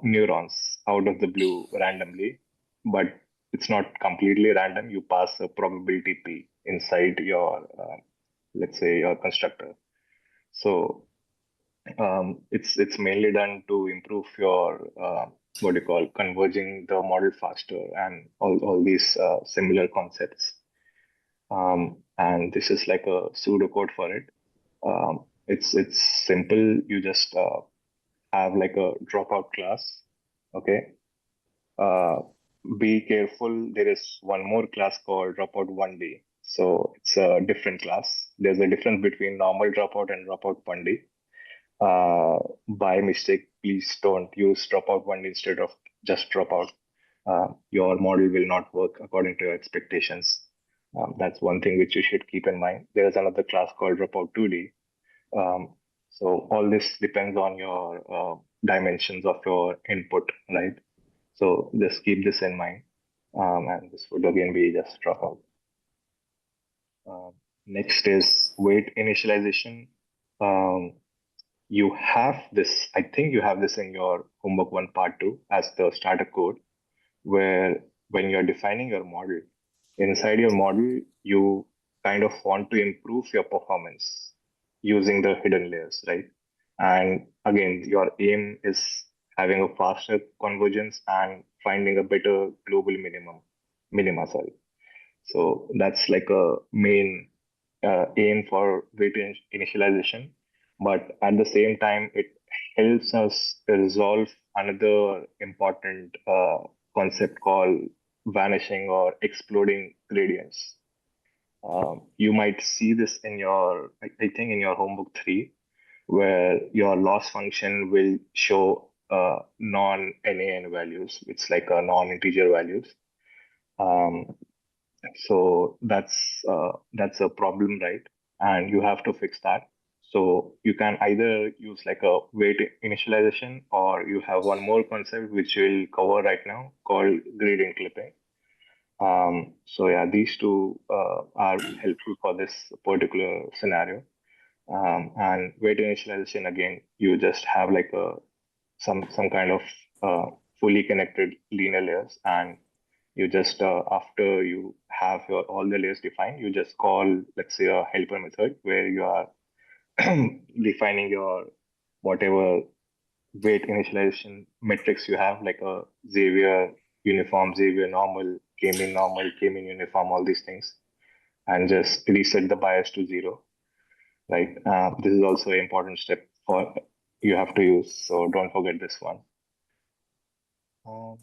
neurons out of the blue randomly, but it's not completely random. You pass a probability P inside your, let's say, your constructor. So it's mainly done to improve your what do you call converging the model faster and all these similar concepts. And this is like a pseudocode for it. It's simple. You just have like a dropout class. Okay. Uh, be careful. There is one more class called dropout 1D. So it's a different class. There's a difference between normal dropout and dropout 1D. By mistake, please don't use dropout 1D instead of just dropout. Your model will not work according to your expectations. That's one thing which you should keep in mind. There is another class called dropout 2D. Um, so all this depends on your dimensions of your input, right? So just keep this in mind. And this would again be just dropout. Next is weight initialization. Um, you have this, I think you have this in your homework 1 part 2 as the starter code, where when you're defining your model, inside your model, you kind of want to improve your performance using the hidden layers, right? And again, your aim is having a faster convergence and finding a better global minima, sorry. So that's like a main aim for weight initialization. But at the same time, it helps us resolve another important concept called vanishing or exploding gradients. You might see this in your, I think in your homework 3, where your loss function will show non-NaN values. It's like a non-integer values. Um, so that's a problem, right? And you have to fix that. So you can either use like a weight initialization, or you have one more concept which we'll cover right now called gradient clipping. So yeah, these two are helpful for this particular scenario. And weight initialization, again, you just have like a some kind of fully connected linear layers, and you just after you have your all the layers defined, you just call, let's say, a helper method where you are defining your whatever weight initialization metrics you have, like a Xavier uniform, Xavier normal, k-mean normal, k-mean uniform, all these things, and just reset the bias to 0, right? This is also an important step for you have to use, so don't forget this one. Um,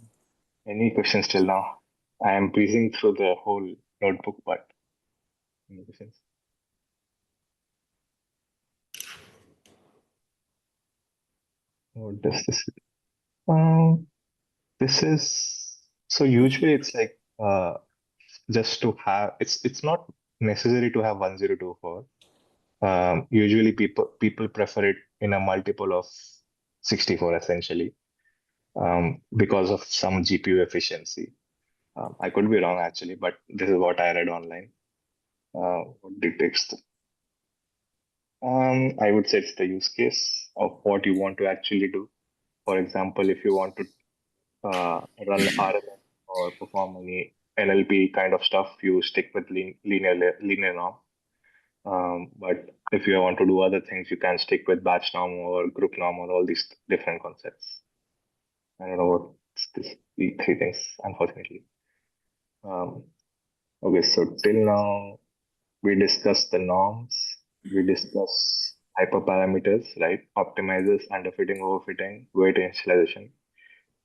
any questions till now? I am breezing through the whole notebook, but any questions? What does this? Um, this is so usually it's like just to have, it's not necessary to have 1024. Usually people prefer it in a multiple of 64 essentially, because of some GPU efficiency. I could be wrong actually, but this is what I read online. What dictates? I would say it's the use case of what you want to actually do. For example, if you want to run RNN or perform any NLP kind of stuff, you stick with linear norm. But if you want to do other things, you can stick with batch norm or group norm or all these different concepts. I don't know what the 3 things, unfortunately. Okay, so till now we discussed the norms, we discussed hyperparameters, right? Optimizers, underfitting, overfitting, weight initialization.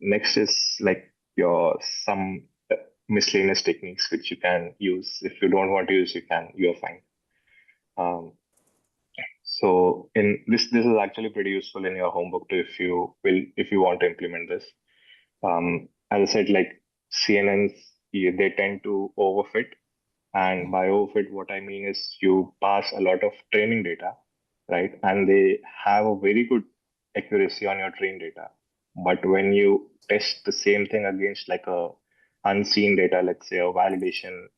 Next is like your some miscellaneous techniques which you can use. If you don't want to use, you're fine. So in this is actually pretty useful in your homework too, if you want to implement this. As I said, like CNNs, they tend to overfit, and by overfit, what I mean is you pass a lot of training data, right? And they have a very good accuracy on your trained data. But when you test the same thing against like a unseen data, let's say a evaluation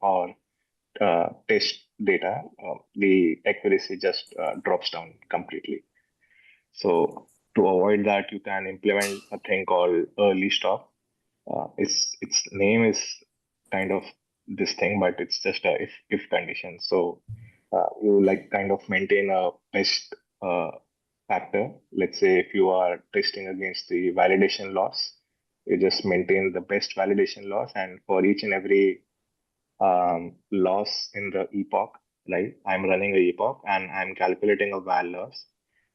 or test data, the accuracy just drops down completely. So to avoid that, you can implement a thing called early stop. Its name is kind of this thing, but it's just a if condition. So you like kind of maintain a best factor. Let's say if you are testing against the validation loss, you just maintain the best validation loss, and for each and every loss in the epoch, right? I'm running a epoch and I'm calculating a val loss.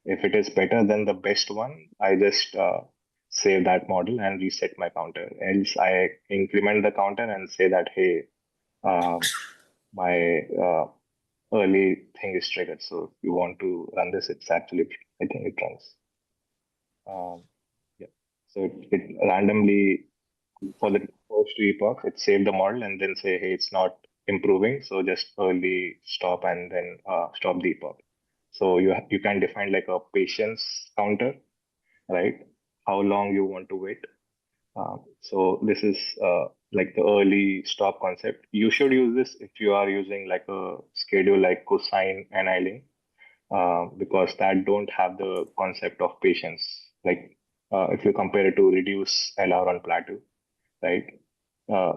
If it is better than the best one, I just save that model and reset my counter. Else, I increment the counter and say that, hey, my early thing is triggered. So if you want to run this, it's actually, I think it runs. Yeah. So it randomly for the first 2 epochs, it saved the model and then say, hey, it's not improving. So just early stop and then stop the epoch. So you can define like a patience counter, right? How long you want to wait. So this is like the early stop concept. You should use this if you are using like a schedule like cosine annealing, because that don't have the concept of patience. Like if you compare it to reduce LR on plateau, right?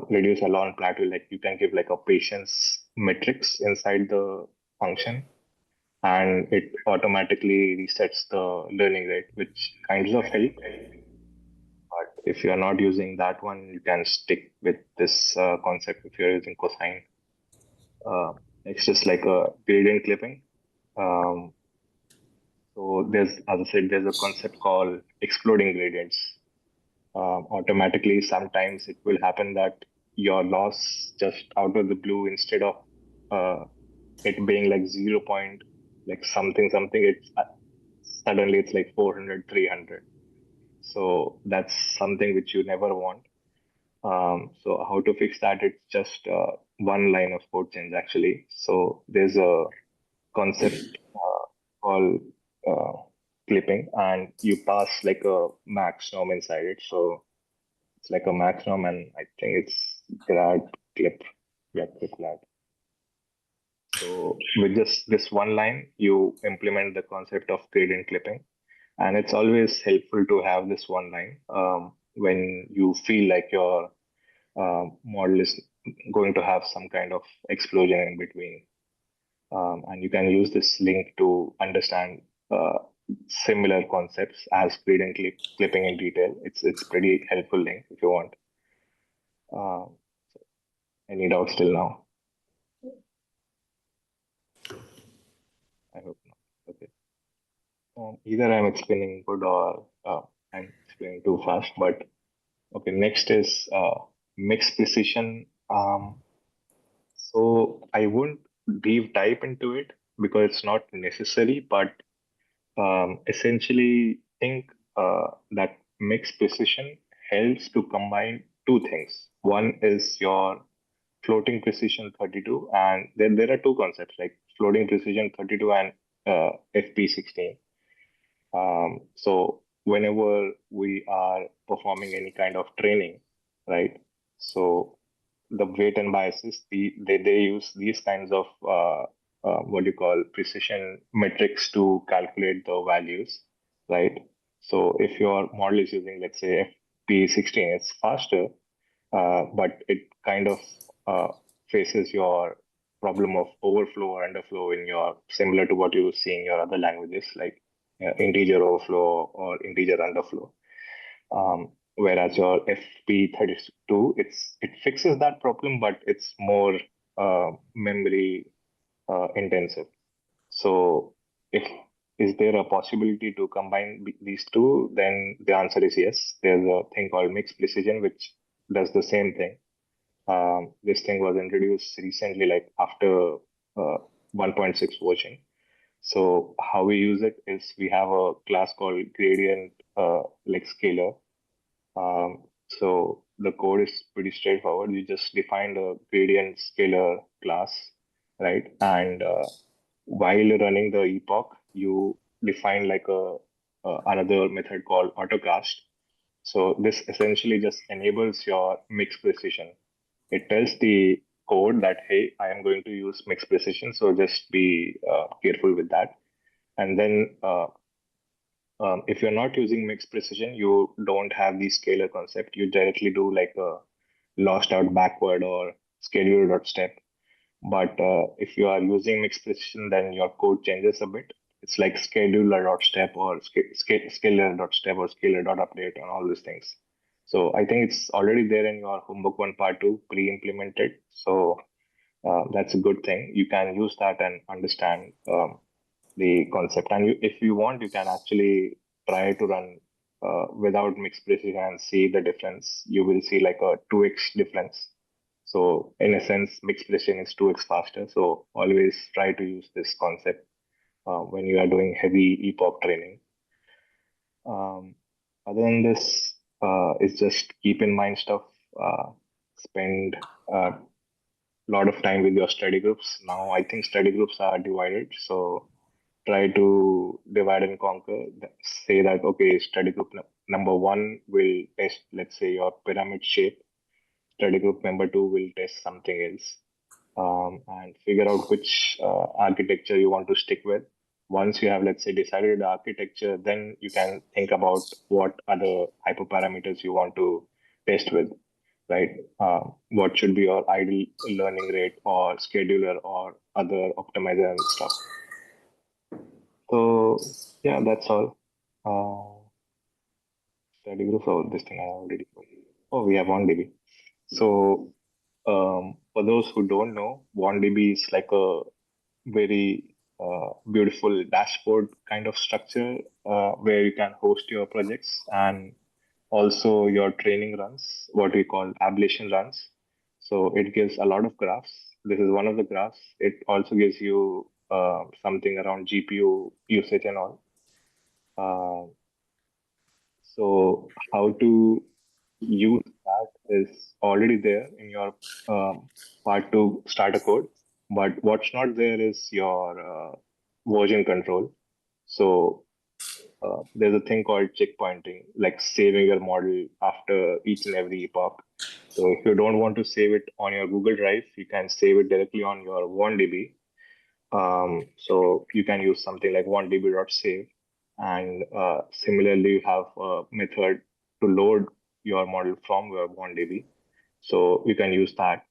Reduce a long plateau, like you can give like a patience matrix inside the function, and it automatically resets the learning rate, which kinds of help. But if you are not using that one, you can stick with this concept if you're using cosine. Next is like a gradient clipping. Um, so there's, as I said, there's a concept called exploding gradients. Automatically, sometimes it will happen that your loss just out of the blue, instead of it being like 0 point, like something, it's suddenly it's like 400, 300. So that's something which you never want. So how to fix that? It's just one line of code change actually. So there's a concept called uh, clipping, and you pass like a max norm inside it. So it's like a max norm, and I think it's grad clip. Yeah, clip grad. So with just this one line, you implement the concept of gradient clipping, and it's always helpful to have this one line when you feel like your model is going to have some kind of explosion in between. And you can use this link to understand similar concepts as gradient clipping in detail. It's pretty helpful link if you want. Uh, any doubts till now? I hope not. Okay. Either I'm explaining good or I'm explaining too fast. But okay, next is mixed precision. So I won't deep dive into it because it's not necessary, but essentially think that mixed precision helps to combine two things. One is your floating precision 32, and then there are two concepts like floating precision 32 and FP16. So whenever we are performing any kind of training, right? So the weight and biases, they use these kinds of what do you call precision metrics to calculate the values, right? So if your model is using, let's say, FP16, it's faster, but it kind of faces your problem of overflow or underflow in your, similar to what you see in your other languages like integer overflow or integer underflow. Whereas your FP32, it fixes that problem, but it's more memory intensive. So if is there a possibility to combine these two? Then the answer is yes. There's a thing called mixed precision, which does the same thing. This thing was introduced recently, like after 1.6 version. So how we use it is we have a class called gradient like scalar. So the code is pretty straightforward. You just define a gradient scalar class, right? And while running the epoch, you define like a another method called autocast. So this essentially just enables your mixed precision. It tells the code that, hey, I am going to use mixed precision, so just be careful with that. And then if you're not using mixed precision, you don't have the scalar concept. You directly do like a lost out backward or schedule dot step. But if you are using mixed precision, then your code changes a bit. It's like scheduler dot step or scalar dot step or scalar dot update and all these things. So I think it's already there in your homework one part two pre-implemented. So that's a good thing. You can use that and understand the concept. And if you want, you can actually try to run without mixed precision and see the difference. You will see like a 2x difference. So in a sense, mixed precision is 2x faster. So always try to use this concept when you are doing heavy epoch training. Other than this, is just keep in mind stuff. Spend a lot of time with your study groups. Now I think study groups are divided. So try to divide and conquer. Say that, okay, study group number one will test, let's say, your pyramid shape. Study group number two will test something else, and figure out which architecture you want to stick with. Once you have, let's say, decided the architecture, then you can think about what other hyperparameters you want to test with, right? What should be your ideal learning rate or scheduler or other optimizer and stuff. So yeah, that's all. study group. So this thing I already. Oh, we have OneDB. So for those who don't know, OneDB is like a very beautiful dashboard kind of structure where you can host your projects and also your training runs, what we call ablation runs. So it gives a lot of graphs. This is one of the graphs. It also gives you something around GPU usage and all. So how to use that is already there in your part to start a code. But what's not there is your version control. So there's a thing called checkpointing, like saving your model after each and every epoch. So if you don't want to save it on your Google Drive, you can save it directly on your OneDB. So you can use something like onedb.save, and similarly, you have a method to load your model from your onedb. So you can use that,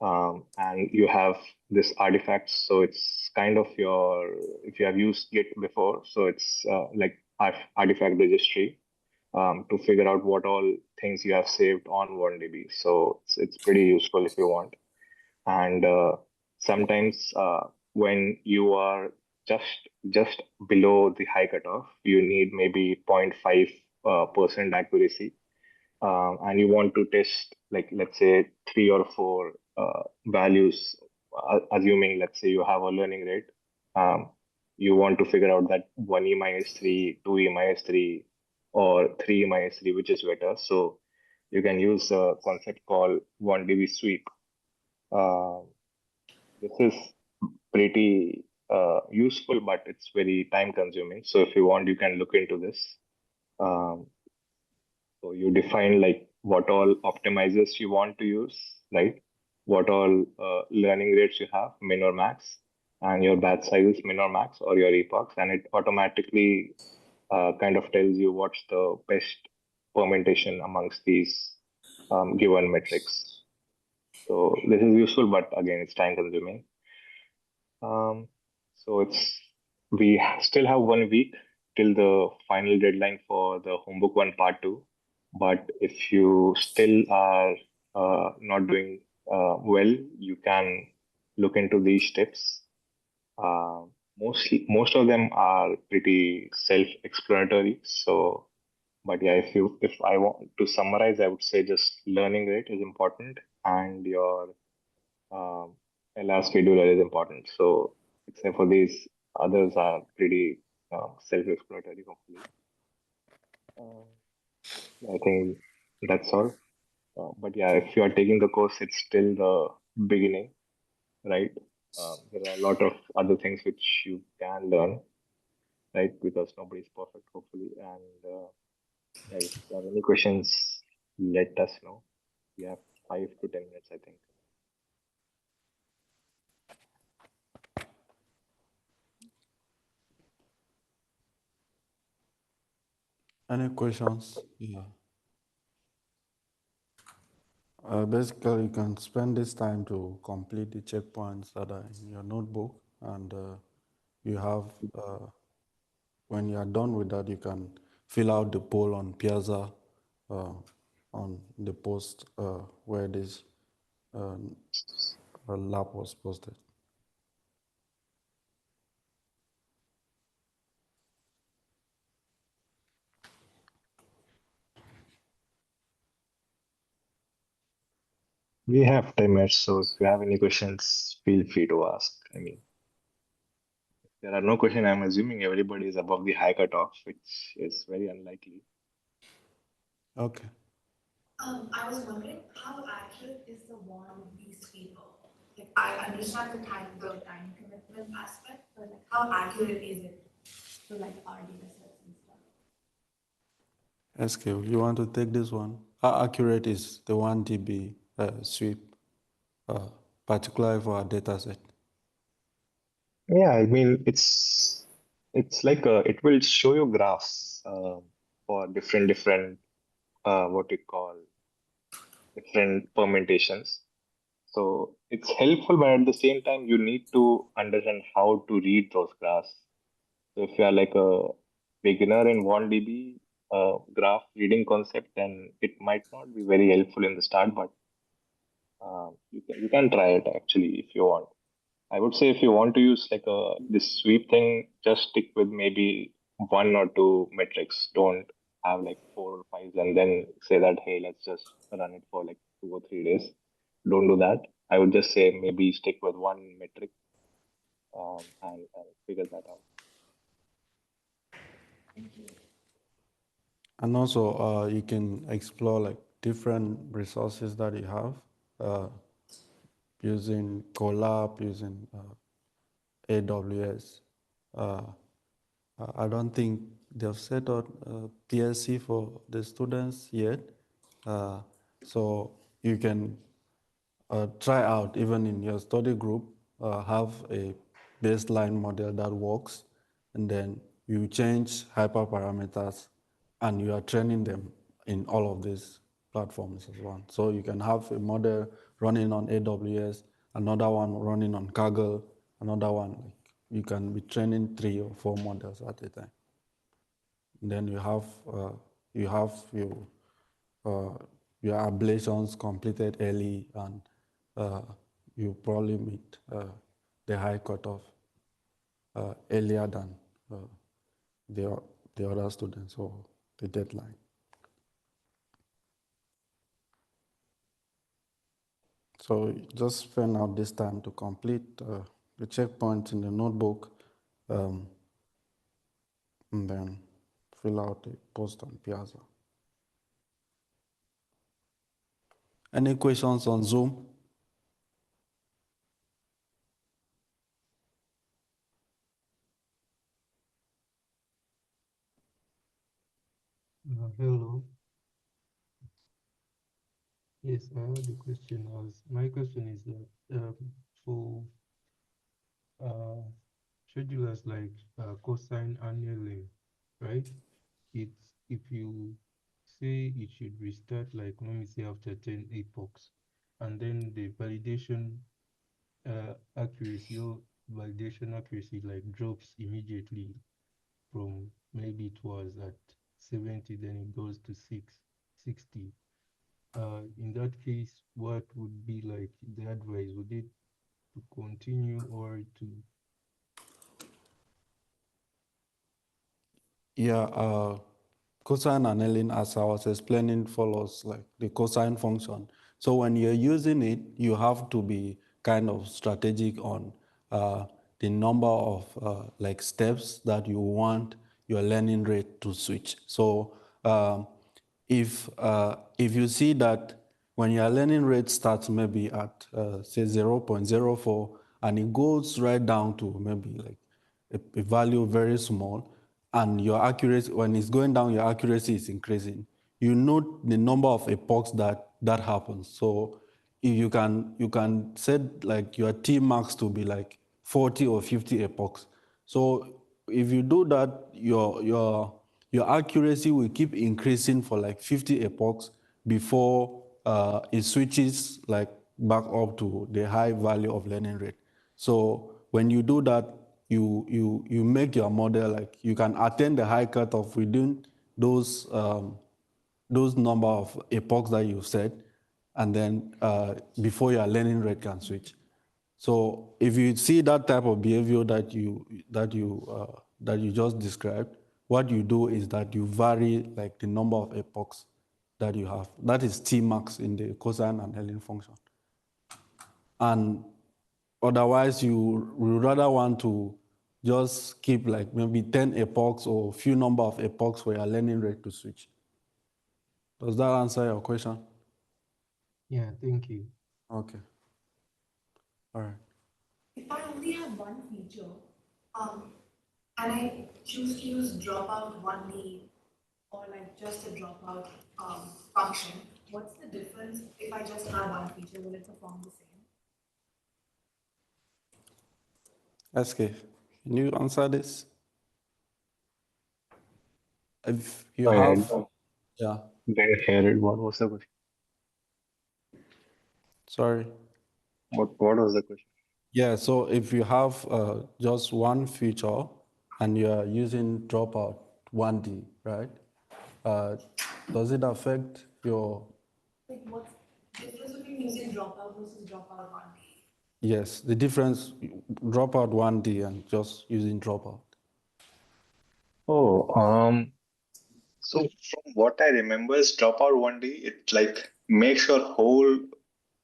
and you have this artifacts. So it's kind of your if you have used Git before, so it's like artifact registry to figure out what all things you have saved on onedb. So it's pretty useful if you want. And sometimes when you are just below the high cutoff, you need maybe 0.5 percent accuracy, and you want to test, like, let's say 3 or 4 values, assuming, let's say, you have a learning rate. You want to figure out that 1e minus 3, 2e minus 3, or 3e minus 3, which is better. So you can use a concept called 1db sweep. uh, this is pretty useful, but it's very time consuming. So if you want, you can look into this. Um, so you define like what all optimizers you want to use, right? What all learning rates you have, min or max, and your batch sizes, min or max, or your epochs, and it automatically kind of tells you what's the best permutation amongst these given metrics. So this is useful, but again, it's time consuming. So we still have 1 week till the final deadline for the homework one part two. But if you still are not doing well, you can look into these tips. Uh, most of them are pretty self-explanatory. So, but yeah, if I want to summarize, I would say just learning rate is important, and your um, LR scheduler is important. So, except for these, others are pretty self-explanatory, hopefully. Uh, I think that's all. But yeah, if you are taking the course, it's still the beginning, right? There are a lot of other things which you can learn, right? Because nobody is perfect, hopefully. And yeah, if you have any questions, let us know. We have 5 to 10 minutes, I think. Any questions? Yeah. Basically, you can spend this time to complete the checkpoints that are in your notebook, and you have, when you are done with that, you can fill out the poll on Piazza, uh, on the post where this uh, lab was posted. We have 10 minutes, so if you have any questions, feel free to ask. I mean, if there are no questions, I'm assuming everybody is above the high cutoff, which is very unlikely. Okay. I was wondering how accurate is the one these people? Like I understand the time commitment aspect, but like how accurate is it for like our data sets and stuff? SK, you want to take this one? How accurate is the 1 dB sweep, particularly for our data set? Yeah, I mean, it's like it will show you graphs for different what we call different permutations. So it's helpful, but at the same time, you need to understand how to read those graphs. So if you are like a beginner in 1db, graph reading concept, then it might not be very helpful in the start, but you can try it actually if you want. I would say if you want to use like a this sweep thing, just stick with maybe one or two metrics. Don't have like 4 or 5 and then say that hey, let's just run it for like 2 or 3 days. Don't do that. I would just say maybe stick with one metric and figure that out. And also, you can explore like different resources that you have using Colab, using AWS. Uh, I don't think they've set out PSC for the students yet. So you can try out, even in your study group, have a baseline model that works, and then you change hyperparameters, and you are training them in all of these platforms as well. So you can have a model running on AWS, another one running on Kaggle, another one, like you can be training 3 or 4 models at a time. And then you have uh, your ablations completed early, and you probably meet the high cutoff earlier than uh, the, the other students or the deadline. So just spend out this time to complete the checkpoints in the notebook, and then fill out the post on Piazza. Any questions on Zoom? Hello. Yes, I had a question. My question is that for uh, schedulers like cosine annealing, right? It's if you say it should restart, like let me say after 10 epochs, and then the validation accuracy or validation accuracy like drops immediately from maybe it was at 70, then it goes to 60. In that case, what would be like the advice? Would it to continue or to? Yeah, cosine annealing, as I was explaining, follows like the cosine function. So when you're using it, you have to be kind of strategic on the number of like steps that you want your learning rate to switch. So if you see that when your learning rate starts maybe at say 0.04 and it goes right down to maybe like a value very small, and your accuracy, when it's going down, your accuracy is increasing. You know the number of epochs that happens. So if you can set like your T max to be like 40 or 50 epochs. So if you do that, your accuracy will keep increasing for like 50 epochs before it switches like back up to the high value of learning rate. So when you do that, you make your model like you can attain the high cutoff within those number of epochs that you set, and then before your learning rate can switch. So if you see that type of behavior that you just described, what you do is that you vary like the number of epochs that you have. That is T max in the cosine annealing function. And otherwise, you would rather want to just keep like maybe 10 epochs or few number of epochs for your learning rate to switch. Does that answer your question? Yeah, thank you. Okay. All right. If I only have one feature, and I choose to use dropout only or like just a dropout function, what's the difference if I just have one feature? Will it perform the same? SK, can you answer this? If you I have, yeah, didn't hear it. What was the question? sorry. What was the question? Yeah, so if you have just one feature and you are using dropout 1D, right? Does it affect your? Like what's the difference between using dropout versus dropout 1D? Yes, the difference, dropout 1D and just using dropout. Oh, so from what I remember is dropout 1D, it like makes your whole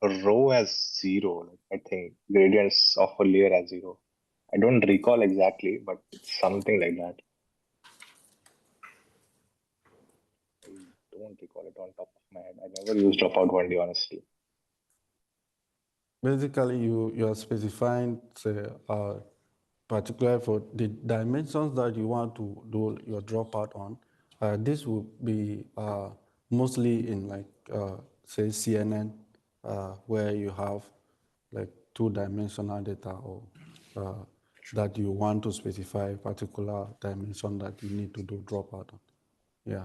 row as zero. Like, I think gradients of a layer as zero. I don't recall exactly, but it's something like that. I don't recall it on top of my head. I never used dropout 1D, honestly. Basically, you are specifying, say, particularly for the dimensions that you want to do your dropout on. This will be mostly in like, say, CNN, where you have like two-dimensional data, or that you want to specify a particular dimension that you need to do dropout on. Yeah.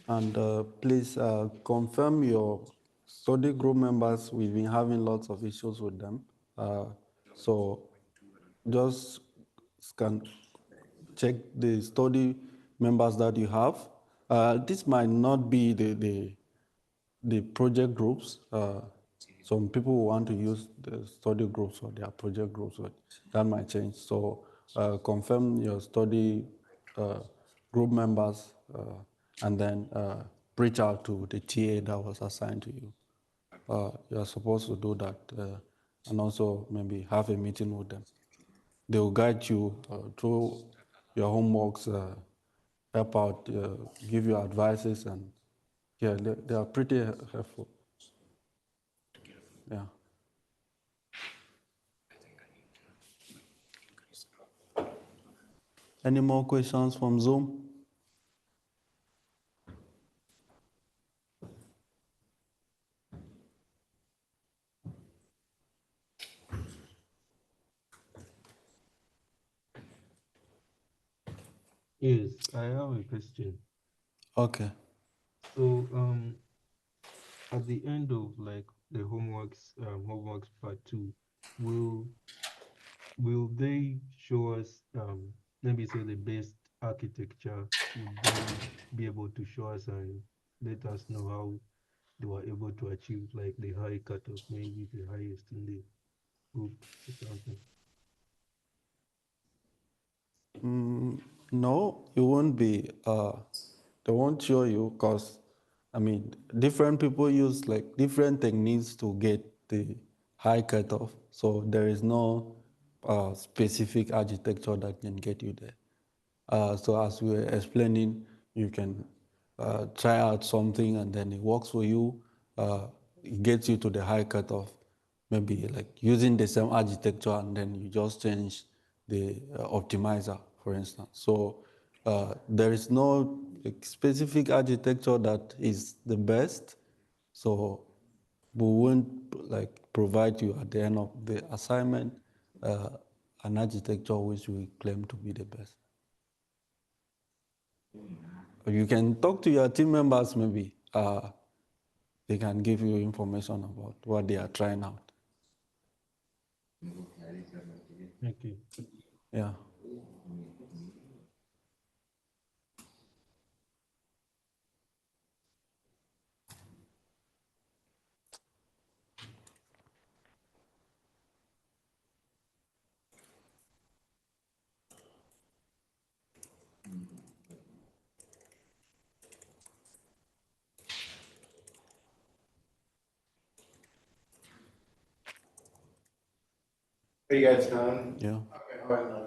And please confirm your study group members. We've been having lots of issues with them. So just check the study members that you have. This might not be the project groups. Some people want to use the study groups or their project groups, but that might change. So confirm your study group members, and then reach out to the TA that was assigned to you. You're supposed to do that, and also maybe have a meeting with them. They will guide you through your homeworks, help out, give you advices, and yeah, they are pretty helpful. Yeah. Any more questions from Zoom? Yes, I have a question. Okay. So, at the end of like the homeworks part 2, will they show us maybe say the best architecture? Would they be able to show us and let us know how they were able to achieve like the high cutoff, maybe the highest in the group or something? No, it won't be. They won't show you, because, I mean, different people use like different techniques to get the high cutoff. So there is no specific architecture that can get you there. So as we were explaining, you can try out something and then it works for you. It gets you to the high cutoff. Maybe like using the same architecture and then you just change the optimizer, for instance. So there is no like, specific architecture that is the best. So we won't like provide you at the end of the assignment an architecture which we claim to be the best. You can talk to your team members, maybe. They can give you information about what they are trying out. Okay. Yeah. Are you guys done? Yeah. Okay, I'll end the